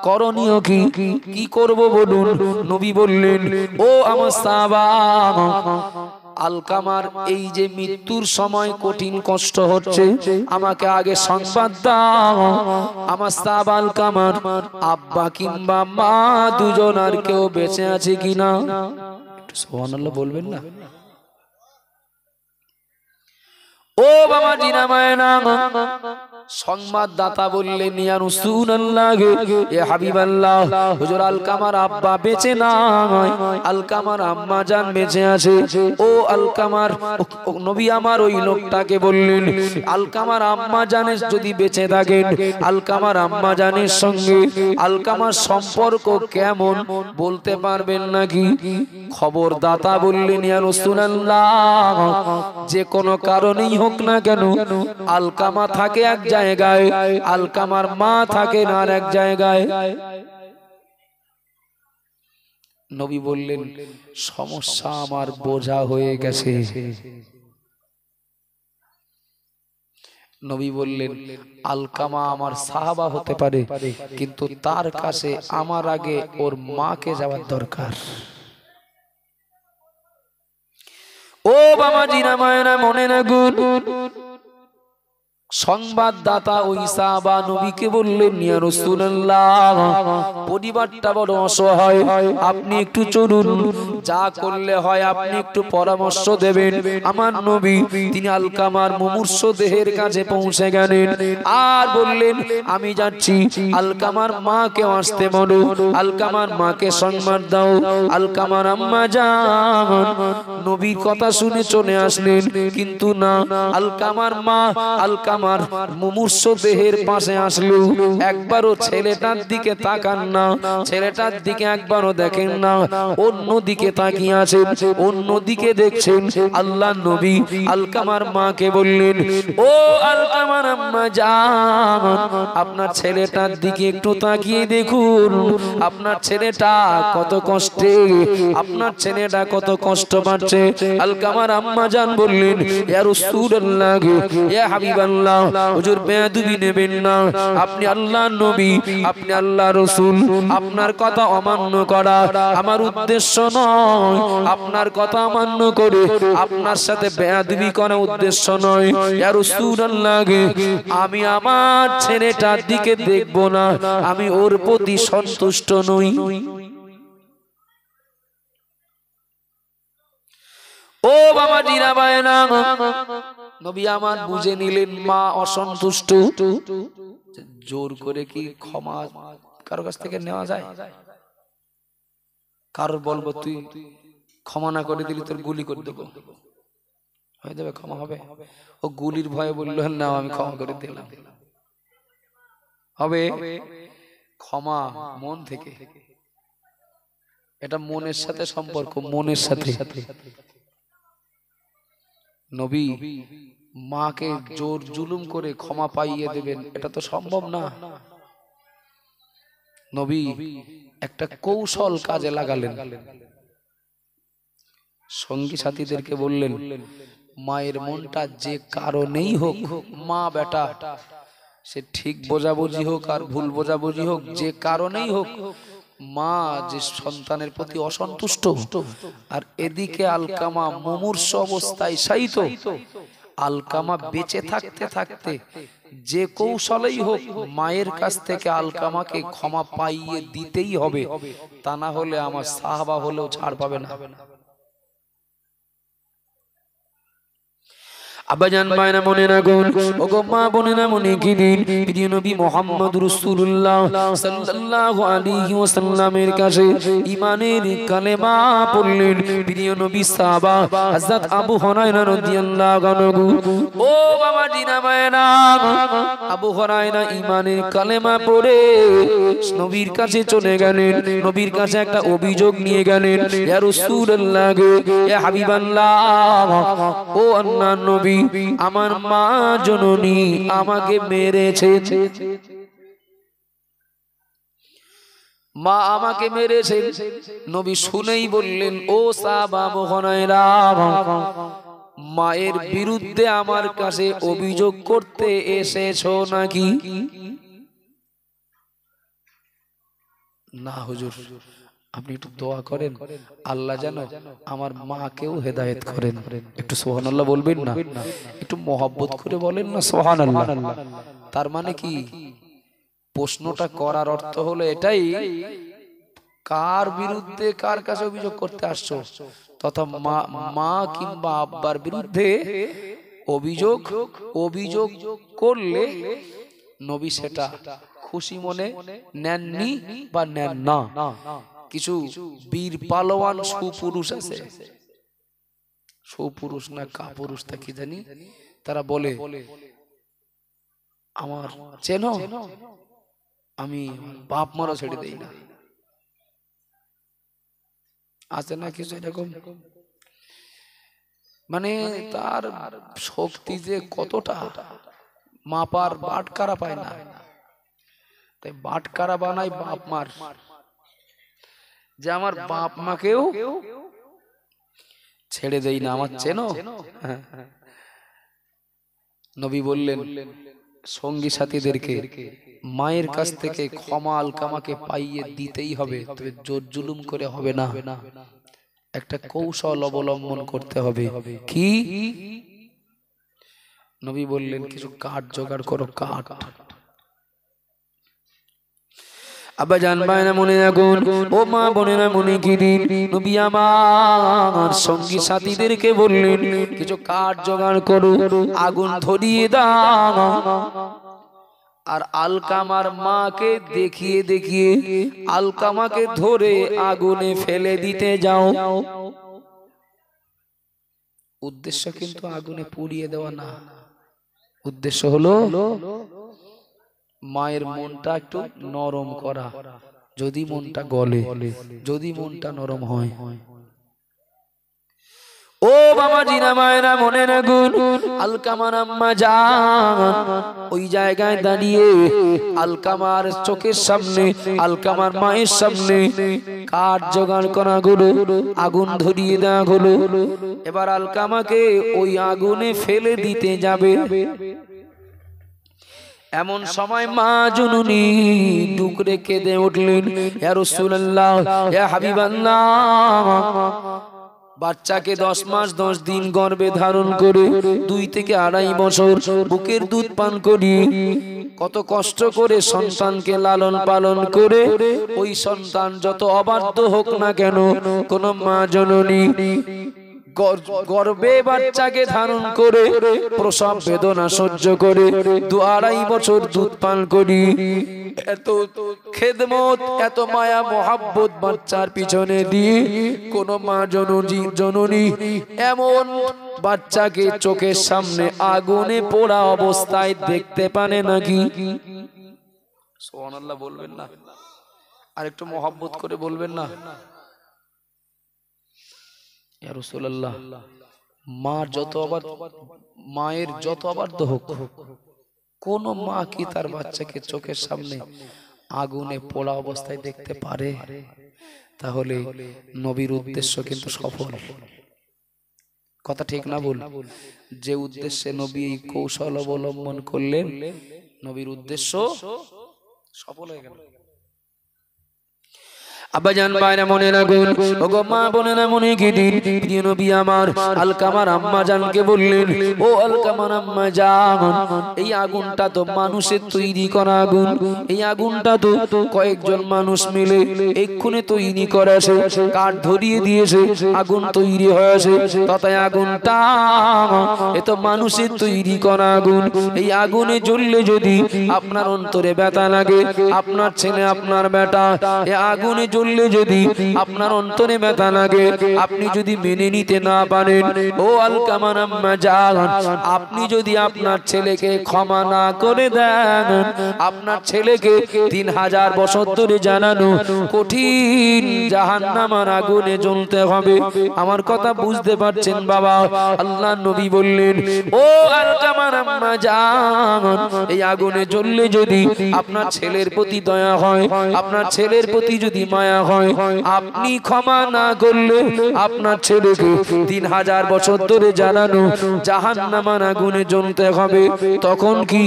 করণীয় কি করব বলুন? নবী বললেন, ও আমার সাহাবা, আলকামার এই যে মৃত্যুর সময় কঠিন কষ্ট হচ্ছে, আমাকে আগে সংবাদ দাও। আমার সাহাবা আলকামার আব্বা কিংবা মা দুজন আর কেউ বেঁচে আছে কিনা? সুবহানাল্লাহ বলবেন না? ও বাবা জিনা মায়না, সংবাদদাতা বললেন, ইয়া রাসূলুল্লাহ, ইয়া হাবিবাল্লাহ, হুজুর আলকামার আব্বা বেঁচে নাই, আলকামার আম্মা জান বেঁচে আছে। ও আলকামার নবী আমার ওই লোকটাকে বললেন, আলকামার আম্মা জানের যদি বেঁচে থাকেন, আলকামার আম্মা জানের সঙ্গে আলকামার সম্পর্ক কেমন বলতে পারবেন নাকি? খবরদাতা বললেন, ইয়া রাসূলুল্লাহ, যে কোনো কারণেই হোক না কেন, আলকামা থাকে এক জায়গায়, আলকামার মা থাকে না এক জায়গায়। নবী বললেন, সমস্যা আমার বোঝা হয়ে গেছে। নবী বললেন, আলকামা আমার সাহাবা হতে পারে, কিন্তু তার কাছে আমার আগে ওর মাকে যাওয়ার দরকার। ও বাবা জিনা মায়েরা মনে রাখুন, সংবাদদাতা ওই সাহাবা নবীকে বললেন, ইয়া রাসূলুল্লাহ, পরিবারটা বড় অসহায়, আপনি একটু চলুন, যা করলে হয় আপনি একটু পরামর্শ দেবেন। আমার নবী তিনি আলকামার মুমূর্ষ দেহের কাছে পৌঁছে গেলেন আর বললেন আমি যাচ্ছি, আলকামার মাকে আসতে বলো, আলকামার মাকে সম্মান দাও। আলকামার আম্মা জান নবীর কথা শুনে চলে আসলেন, কিন্তু না, আলকামার মা আলকামার মুমূর্ষ দেহের পাশে আসলো, একবারও ছেলেটার দিকে তাকান না, ছেলেটার দিকে একবারও দেখেন না, অন্যদিকে তাকিয়ে আছেন, অন্যদিকে দেখছেন। আল্লাহ নবী আলকামার মাকে বললেন, ও আলকামার আম্মা জান, আপনার ছেলেটার দিকে একটু তাকিয়ে দেখুন, আপনার ছেলেটা কত কষ্টে, আপনার ছেলেটা কত কষ্ট পাচ্ছে। আলকামার আম্মা জান বললেন, ইয়া রাসূলুল্লাহ, ইয়া হাবিবাল্লাহ, হুজুর বেয়াদবি নেবেন না, আপনি আল্লাহর নবী, আপনি আল্লাহর রাসূল, আপনার কথা অমান্য করা আমার উদ্দেশ্য নয়, আপনার কথা অমান্য করে আপনার সাথে বেয়াদবি করা উদ্দেশ্য নয়। ইয়া রাসূলুল্লাহ, আমি আমার ছেলেটার দিকে দেখব না, আমি ওর প্রতি সন্তুষ্ট নই। ও বাবা জিরা বায়না, নবী আমার বুঝে নিলেন মা অসন্তুষ্ট। জোর করে কি ক্ষমা কারো কাছ থেকে নেওয়া যায়? কারোর বলবো তুই ক্ষমা না করে দিলি তোর গুলি করে দেবো, হয়ে যাবে? ক্ষমা হবে? ও গুলির ভয়ে বললো না আমি ক্ষমা করে দিলাম, হবে? ক্ষমা মন থেকে, এটা মনের সাথে সম্পর্ক, মনের সাথে। নবী মাকে জোর জুলুম করে ক্ষমা পাইয়ে দেবেন, এটা তো সম্ভব না। নবী একটা কৌশল কাজে লাগালেন, সঙ্গী সাথীদেরকে বললেন, মায়ের মনটা যে কারণেই হোক, মা বেটা সে ঠিক বোঝাবুঝি হোক আর ভুল বোঝাবুঝি হোক, যে কারণেই হোক, মা যে সন্তানের প্রতি অসন্তুষ্ট, আর এদিকে আলকামা মুমূর্ষ অবস্থায় শায়িত, আলকামা বেঁচে থাকতে থাকতে যে কৌশলেই হোক মায়ের কাছ থেকে আলকামাকে ক্ষমা পাইয়ে দিতেই হবে, তা না হলে আমার সাহাবা হলেও ছাড় পাবে না। আব্বাজান মায়েরা মনে রাখুন, ওগো মা বোনেরা মনে কি দিন, প্রিয় নবী মুহাম্মদ রাসূলুল্লাহ সাল্লাল্লাহু আলাইহি ওয়াসাল্লামের কাছে ঈমানের কালেমা পড়লেন প্রিয় নবী সাহাবা হযরত আবু হুরায়রা রাদিয়াল্লাহু আনহু। ও বাবা জিনা মায়েরা, আবু হুরায়রা ঈমানের কালেমা পড়ে নবীর কাছে চলে গেলেন, নবীর কাছে একটা অভিযোগ নিয়ে গেলেন, ইয়া রাসূলুল্লাহ, ইয়া হাবিবাল্লাহ, ও আল্লাহর নবী, আমার মা জননী আমাকে মেরেছে, মা আমাকে মেরেছে। নবী শুনেই বললেন, ও সাহাবা আবু হুরায়রা, মায়ের বিরুদ্ধে আমার কাছে অভিযোগ করতে এসেছো নাকি? না হুজুর, আপনি একটু দোয়া করেন আল্লাহ যেন আমার মাকেও হেদায়েত করেন। একটু সুবহানাল্লাহ বলবেন না? একটু মহব্বত করে বলেন না সুবহানাল্লাহ। তার মানে কি, প্রশ্নটা করার অর্থ হলো এটাই, কার বিরুদ্ধে কার কাছে অভিযোগ করতে আসছো, তথা মা কিংবা আব্বার বিরুদ্ধে অভিযোগ করলে নবী সেটা খুশি মনে নেননি বা নেন না। কিছু বীর পালোয়ান সুপুরুষ আছে, সুপুরুষ না কাপুরুষ তা কি জানি, তারা বলে আমার চেনো, আমি বাপ মারা ছেড়ে দেই না। আছে না কিছু এরকম, মানে তার শক্তি যে কতটা মাপার বাটকারা পায় না, তাই বাটকারা বানাই বাপ মার, যে আমার বাপ মাকেও ছেড়ে দেই না, আমার চেনো। নবী বললেন সঙ্গী সাথীদেরকে, মায়ের কাছ থেকে ক্ষমা আলকামাকে পাইয়ে দিতেই হবে, তবে জোর জুলুম করে হবে না, একটা কৌশল অবলম্বন করতে হবে। কি? নবী বললেন কিছু কাঠ জোগাড় করো, কাঠ। আব্বাজান ভাইরা মনে রাখুন, ও মা বোনেরা মনে কি দিন নবী আমার সঙ্গী সাথীদেরকে বললেন কিছু কাঠ জোগাড় করো, আগুন ধরিয়ে দাও। আর আলকামার মাকে দেখিয়ে দেখিয়ে আলকামাকে ধরে আগুনে ফেলে দিতে যাও। উদ্দেশ্য কিন্তু আগুনে পুড়িয়ে দেওয়া না, উদ্দেশ্য হলো মায়ের মনটা একটু নরম করা। যদি মনটা গলে, যদি মনটা নরম হয়। ও বাবা জিনা মায়েরা মনে রাখুন, আলকামার আম্মা জান ওই জায়গায় দাঁড়িয়ে আলকামার চোখের সামনে, আলকামার মায়ের সামনে কাঠ জোগাড় করা হলো, আগুন ধরিয়ে দেওয়া হলো। এবার আলকামাকে ওই আগুনে ফেলে দিতে যাবে। এমন সময় মা জননী ডুকরে কেঁদে উঠলেন, ইয়া রাসূলুল্লাহ, ইয়া হাবিবাল্লাহ। বাচ্চাকে 10 মাস 10 দিন গর্ভে ধারণ করে 2 থেকে 2.5 বছর বুকের দুধ পান করি, কত কষ্ট করে সন্তানকে লালন পালন করে ওই সন্তান যত অবাধ্য হোক না কেন, কোন মা জননী গর্ভে বাচ্চাকে ধারণ করে প্রসব বেদনা সহ্য করে 2-2.5 বছর দুধ পান করি, এত খেদমত এত মায়া মোহাব্বত বাচ্চার পিছনে দিয়ে কোন মা জননী এমন বাচ্চাকে চোখের সামনে আগুনে পোড়া অবস্থায় দেখতে পারে নাকি? সুবহানাল্লাহ বলবেন না? আর একটু মোহাব্বত করে বলবেন না? ইয়া রাসূলুল্লাহ, মায়ের যত অবাধ্য হোক, কোন মা কি তার বাচ্চাকে চোখের সামনে আগুনে পোড়া অবস্থায় দেখতে পারে? তাহলে নবীর উদ্দেশ্য কিন্তু সফল। কথা ঠিক না ভুল? যে উদ্দেশ্যে নবী এই কৌশল অবলম্বন করলেন, নবীর উদ্দেশ্য সফল হয়ে গেল। আব্বাজান ভাইরা মনে রাখুন, ওগো মা বোনেরা মনে কি দিন প্রিয় নবী আমার আলকামার আম্মা জানকে বললেন, ও আলকামার আম্মা জান, এই আগুনটা তো মানুষের তৈরি করা আগুন, এই আগুনটা তো কয়েকজন মানুষ মিলে এক্ষুনি তৈরি করেছে, কাঠ ধরিয়ে দিয়েছে, আগুন তৈরি হয়েছে। তথায় আগুনটা এ তো মানুষের তৈরি করা আগুন। এই আগুনে জ্বললে যদি আপনার অন্তরে ব্যথা লাগে, আপনার ছেলে আপনার বেটা এই আগুনে জ্বললে যদি আপনার অন্তরে ব্যথা লাগে, আপনি যদি মেনে নিতে না পারেন, ও আলকামার আম্মা জান, আপনি যদি আপনার ছেলেকে ক্ষমা না করে দেন, আপনার ছেলেকে 3000 বছর ধরে জানানো কঠিন জাহান্নামের আগুনে জ্বলতে হবে। আমার কথা বুঝতে পারছেন বাবা? আল্লাহ নবী বললেন, ও আলকামার আম্মা জান, এই আগুনে জ্বললে যদি আপনার ছেলের প্রতি দয়া হয়, আপনার ছেলের প্রতি যদি মায়া হয়, আপনি ক্ষমা না করলে আপনার ছেলেকে 3000 বছর ধরে জানানো জাহান্নামের আগুনে জ্বলতে হবে। তখন কি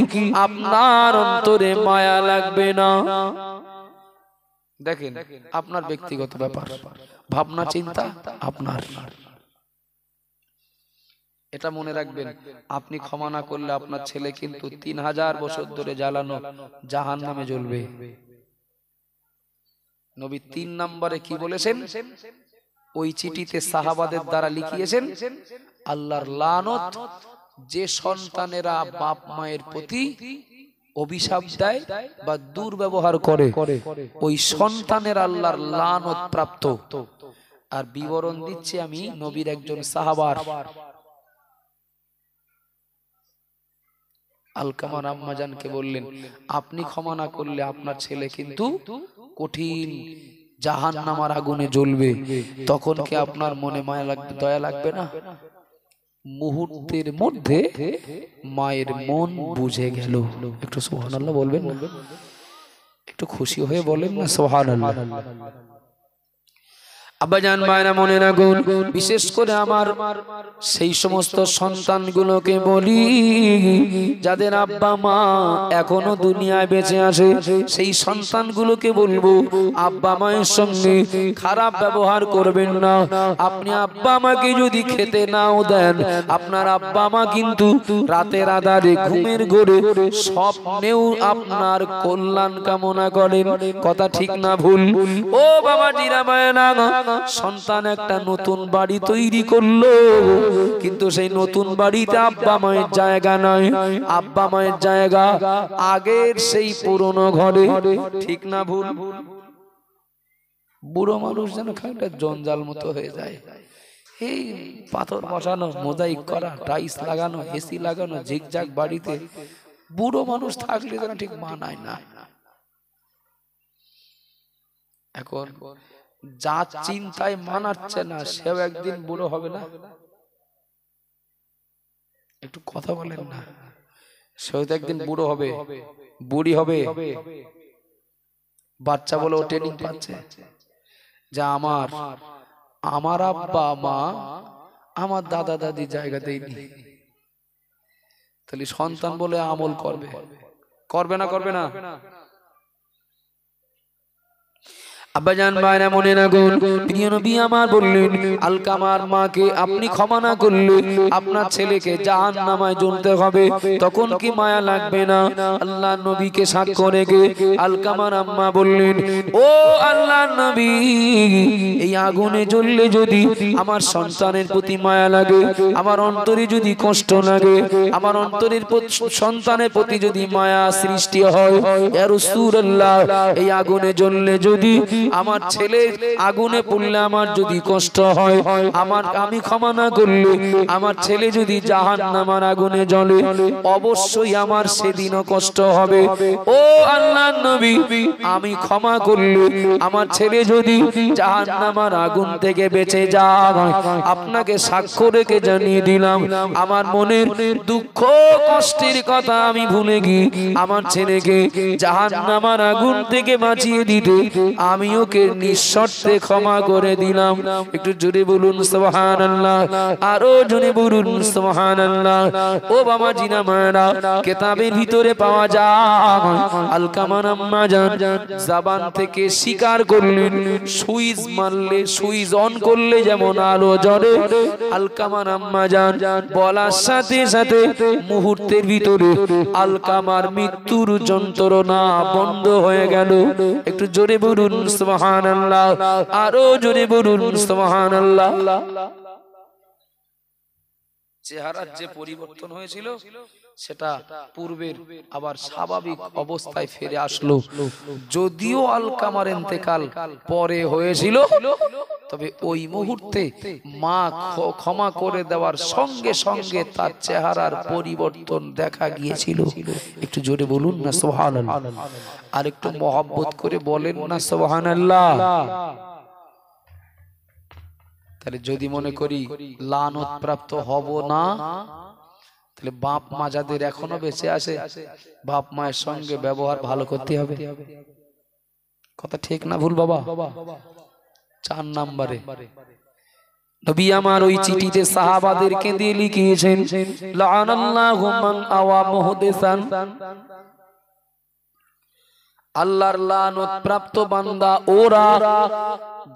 আপনার অন্তরে মায়া লাগবে না? দেখেন, আপনার ব্যক্তিগত ব্যাপার, ভাবনা চিন্তা আপনার। এটা মনে রাখবেন, আপনি ক্ষমা না করলে আপনার ছেলে কিন্তু 3000 বছর ধরে জ্বালানো জাহান্নামে জ্বলবে। নবী 3 নম্বরে কি বলেছেন? ওই চিঠিতে সাহাবাদের দ্বারা লিখিয়েছেন, আল্লাহর লানত যে সন্তানেরা বাপ মায়ের প্রতি অভিশাপ দেয় বা দুর্ব্যবহার করে, ওই সন্তানের আল্লাহর লানত প্রাপ্ত। আর বিবরণ দিচ্ছি আমি নবীর একজন সাহাবার। আলকামার আম্মা জানকে বললেন, আপনি ক্ষমা না করলে আপনার ছেলে কিন্তু কঠিন জাহান্নামের আগুনে জ্বলবে। তখন কি আপনার মনে মায়া লাগবে, দয়া লাগবে না? মুহূর্তের মধ্যে মায়ের মন বুঝে গেল। একটু সুবহানাল্লাহ বলবেন না? একটু খুশি হয়ে বলেন না সুবহানাল্লাহ। আব্বাজান মায়েরা মনে রাখুন, বিশেষ করে আমার সেই সমস্ত সন্তানগুলোকে বলি যাদের আব্বা মা এখনো দুনিয়ায় বেঁচে আছে, সেই সন্তানগুলোকে বলবো আব্বা মায়ের সঙ্গে খারাপ ব্যবহার করবেন না। আপনি আব্বা মাকে যদি খেতে নাও দেন, আপনার আব্বা মা কিন্তু রাতের আধারে ঘুমের ঘোরে স্বপ্নেও আপনার কল্যাণ কামনা করেন। কথা ঠিক না ভুল? ও বাবা জিরা মায়েরা, সন্তান একটা নতুন বাড়ি তৈরি করলো, কিন্তু সেই নতুন বাড়িতে আব্বা মায়ের জায়গা নয়, আব্বা মায়ের জায়গা আগের সেই পুরনো ঘরে। ঠিক না ভুল? বুড়ো মানুষ যেন খানিকটা জঞ্জাল মতো হয়ে যায়। এই পাথর বসানো, মোজাইক করা, টাইলস লাগানো, এসি লাগানো, ঝিকঝাক বাড়িতে বুড়ো মানুষ থাকলে যেন ঠিক মানায় না। এখন যা চিন্তায় মানাচ্ছে না, সেও একদিন বুড়ো হবে না? একটু কথা বলেন না। সেও তো একদিন বুড়ো হবে, বুড়ি হবে। বাচ্চা বলে ও ট্রেনিং পাচ্ছে যে আমার আব্বা মা আমার দাদা দাদি জায়গা দেয়নি। তাহলে সন্তান বলে আমল করবে, করবে না? করবে না? আব্বাজান ভাইরা মনে রাখুন, প্রিয় নবী আমার বললেন, আলকামার মাকে আপনি ক্ষমা না করলে আপনার ছেলেকে জাহান্নামায় জ্বলতে হবে। তখন কি মায়া লাগবে না? আল্লাহর নবীকে সাক্ষ্য রেখে আলকামার আম্মা বললেন, ও আল্লাহর নবী, এই আগুনে জ্বললে যদি আমার সন্তানের প্রতি মায়া লাগে, আমার অন্তরে যদি কষ্ট লাগে, আমার অন্তরের সন্তানের প্রতি যদি মায়া সৃষ্টি হয়, ইয়া রাসূলুল্লাহ, এই আগুনে জ্বললে যদি আমার ছেলে আগুনে পড়লে আমার যদি কষ্ট হয়, আমি ক্ষমা না করলে আমার ছেলে যদি জাহান্নামের আগুনে জ্বলে, অবশ্যই আমার সেদিনও কষ্ট হবে। ও আল্লাহর নবী, আমি ক্ষমা করলে আমার ছেলে যদি জাহান্নামের আগুন থেকে বেঁচে যায়, আপনাকে সাক্ষ্য রেখে জানিয়ে দিলাম, আমার মনের দুঃখ কষ্টের কথা আমি ভুলে গিয়ে আমার ছেলেকে জাহান্নামের আগুন থেকে বাঁচিয়ে দিতে আমি ওকে নিঃশর্তে ক্ষমা করে দিলাম। একটু জোরে বলুন সুবহানাল্লাহ, আরো জোরে বলুন সুবহানাল্লাহ। ও বাবা জিনা মায়েরা, কিতাবের ভিতরে পাওয়া যায় আলকামার আম্মা জান জবান থেকে স্বীকার করলেন, সুইচ মারলে, সুইচ অন করলে যেমন আলো জ্বলে, আলকামার আম্মা জান বলার সাথে সাথে মুহূর্তের ভিতরে আলকামার মৃত্যুর যন্ত্রণা বন্ধ হয়ে গেল। একটু জোরে বলুন সুবহানাল্লাহ, আরো জোরে বলুন সুবহানাল্লাহ। চেহারার যে পরিবর্তন হয়েছিল সেটা পূর্বের আবার স্বাভাবিক অবস্থায় ফিরে আসলো। যদিও আলকামার ইন্তেকাল পরে হয়েছিল, তবে ওই মুহূর্তে মা ক্ষমা করে দেওয়ার সঙ্গে সঙ্গে তার চেহারার পরিবর্তন দেখা গিয়েছিল। একটু জোরে বলুন না সুবহানাল্লাহ, আর একটু মহব্বত করে বলেন না সুবহানাল্লাহ। তাহলে যদি মনে করি লানত প্রাপ্ত হব না, তাহলে বাপ মা যাদের এখনো বেঁচে আছে, বাপ মায়ের সঙ্গে ব্যবহার ভালো করতে হবে। কথা ঠিক না ভুল বাবা? 4 নম্বরে নবী আমার ওই চিঠিতে সাহাবাদেরকে দিয়ে লিখিয়েছেন, লাআনাল্লাহু মান আওয়া মুহদিসান, আল্লাহর লানত প্রাপ্ত বান্দা ওরা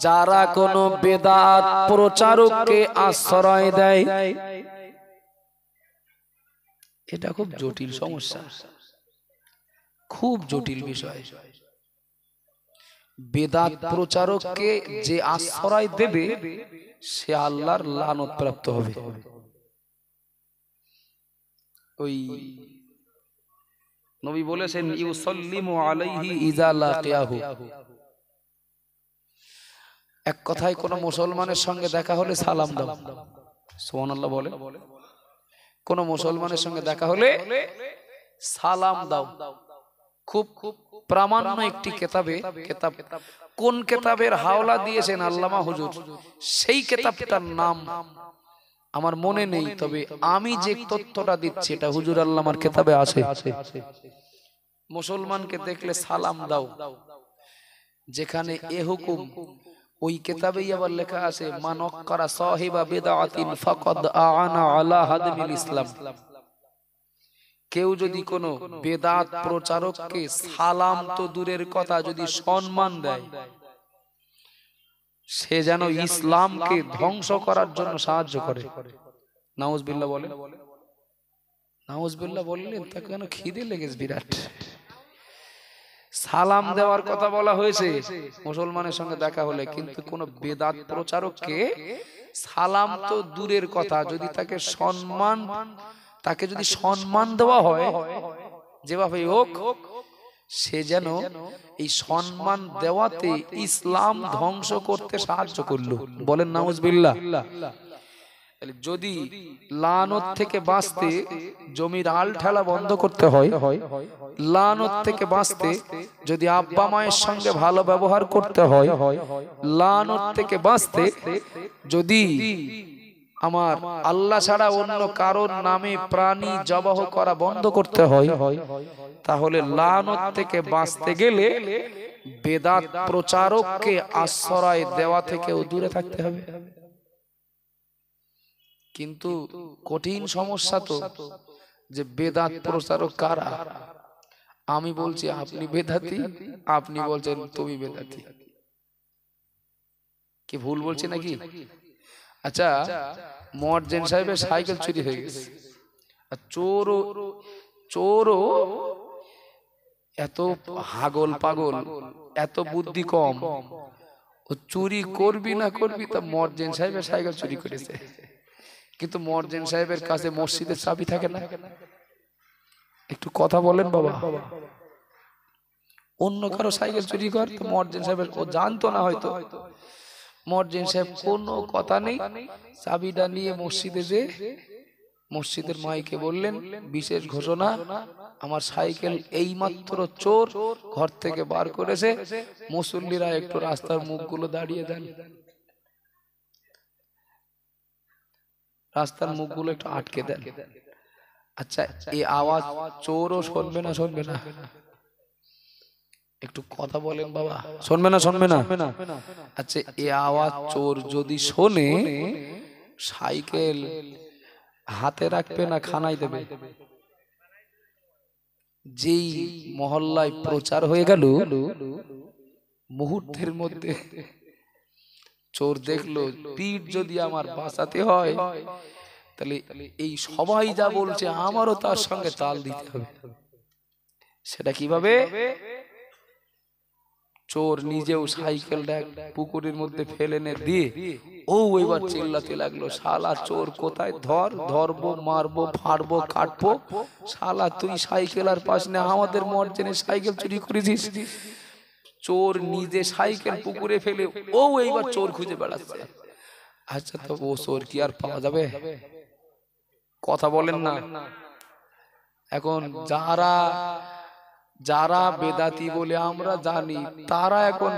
যারা কোন বেদাত প্রচারককে আশ্রয় দেয়। এটা খুব জটিল সমস্যা, খুব জটিল বিষয়। বেদাত প্রচারককে যে আশ্রয় দেবে সে আল্লাহর লানত প্রাপ্ত হবে। ওই নবী বলেছেন, ইউসাল্লিমু আলাইহি ইযা লাকিয়াহু। এক কথায় কোন মুসলমানের সঙ্গে দেখা হলে সালাম দাও। সুবহানাল্লাহ বলে। কোন মুসলমানের সঙ্গে দেখা হলে সালাম দাও। খুব প্রামাণ্য একটি কিতাব, কোন কিতাবের হাওলা দিয়েছেন আল্লামা হুজুর, সেই কিতাবটার নাম আমার মনে নেই, তবে আমি যে তথ্যটা দিচ্ছি এটা হুজুর আল্লামার কিতাবে আছে। মুসলমানকে দেখলে সালাম দাও। যেখানে এ হুকুম ওই কিতাবেই আবার লেখা আছে মান আক্কারা সাহিবা বিদআতিন ফাকাদ আ'আনা আলা হাদমিল ইসলাম। কেউ যদি কোনো বেদাত প্রচারককে সালাম তো দূরের কথা যদি সম্মান দেয়, সে যেন ইসলামকে ধ্বংস করার জন্য সাহায্য করে। নাউজুবিল্লাহ বলেন। নাউজুবিল্লাহ বললেন তা কেন খিদে লেগেছে বিরাট। সালাম দেওয়ার কথা বলা হয়েছে মুসলমানের সঙ্গে দেখা হলে, কিন্তু কোন বেদাত প্রচারককে সালাম তো দূরের কথা, যদি তাকে যদি সম্মান দেওয়া হয় যেভাবে হোক, সে যেন এই সম্মান দেওয়াতে ইসলাম ধ্বংস করতে সাহায্য করলো। বলেন নাউজুবিল্লাহ। যদি লানত থেকে বাঁচতে জমির আল ঠেলা বন্ধ করতে হয়, লানত থেকে বাঁচতে যদি আব্বা মায়ের সঙ্গে ভালো ব্যবহার করতে হয়, লানত থেকে বাঁচতে যদি আমার আল্লাহ ছাড়া অন্য কারোর নামে প্রাণী জবাহ করা বন্ধ করতে হয়, তাহলে লানত থেকে বাঁচতে গেলে বেদাত প্রচারককে আশ্রয় দেওয়া থেকেও দূরে থাকতে হবে। কিন্তু কঠিন সমস্যা তো যে বেদাত প্রচারক কারা। আমি বলছি আপনি বেদাতি, আপনি বলছেন তুমি বেদাতি। কি ভুল বলছি নাকি? আচ্ছা, মর্জেন সাহেবের সাইকেল চুরি হয়ে গেছে, আর চোরও এত হাগল পাগল, এত বুদ্ধি কম, ও চুরি করবি না করবি তা মর্জেন সাহেবের সাইকেল চুরি করেছে। কিন্তু মর্জেন সাহেবের কাছে মসজিদের চাবি থাকে না। একটু কথা বলেন বাবা। অন্য কারো সাইকেল চুরি কর, তো মর্জেন সাহেবের, ও জানতো না হয়তো। মর্জেন সাহেব কোনো কথা নেই, চাবিটা নিয়ে মসজিদে যে মসজিদের মাইকে বললেন, বিশেষ ঘোষণা, আমার সাইকেল এইমাত্র চোর ঘর থেকে বার করেছে, মুসল্লিরা একটু রাস্তার মুখগুলো দাঁড়িয়ে দেন, রাস্তার মুখগুলো একটু আটকে দেন। আচ্ছা, এই আওয়াজ চোরও শুনবে না? শুনবে না? একটু কথা বলেন বাবা। শুনবে না? শুনবে না? আচ্ছা, এই আওয়াজ চোর যদি শোনে, সাইকেল হাতে রাখবে না খানাই দেবে? যেই মহল্লায় প্রচার হয়ে গেল, মুহূর্তের মধ্যে চোর দেখলো পিঠ যদি আমার বাঁচাতে হয়, তাহলে এই সবাই যা বলছে আমারও তার সঙ্গে তাল দিতে হবে। সেটা কিভাবে? চোর নিজেও সাইকেলটা পুকুরের মধ্যে ফেলে দিয়ে ও এবার চিল্লাতে লাগলো, শালা চোর কোথায়, ধরবো, মারবো, ফাড়বো, কাটবো, শালা তুই সাইকেল আর পাস না, আমাদের মর্জেনের সাইকেল চুরি করেছিস। চোর নিজে সাইকেল পুকুরে ফেলে ও এইবার চোর খুঁজে বেড়াচ্ছে। আচ্ছা, তো ও চোর কি আর পাওয়া যাবে? কথা বলেন না। এখন যারা বেদাতি বলে আমরা জানি, তারা এখন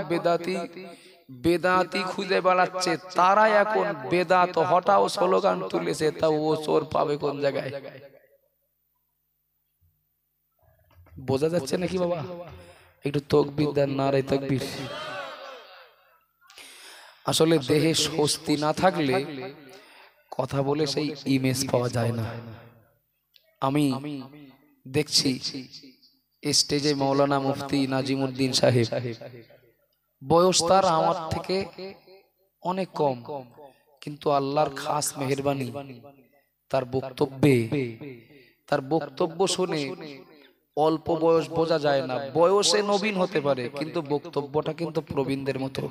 বেদাতি খুঁজে বেড়াচ্ছে, তারা এখন বেদাত হটাও স্লোগান তুলেছে, তা ও চোর পাবে কোন জায়গায়? বোঝা যাচ্ছে নাকি বাবা? একটু তাকবীর দেন, নারে তাকবীর। আসলে দেহে স্বস্তি না থাকলে কথা বলে সেই ইমেজ পাওয়া যায় না। আমি দেখছি স্টেজে মৌলানা মুফতি নাজিমুদ্দিন সাহেব, বয়স তার আমার থেকে অনেক কম, কিন্তু আল্লাহর খাস মেহেরবানি, তার বক্তব্য শুনে অল্প বয়স বোঝা যায় না। বয়সে নবীন হতে পারে, কিন্তু বক্তব্যটা কিন্তু প্রবীণদের মতো।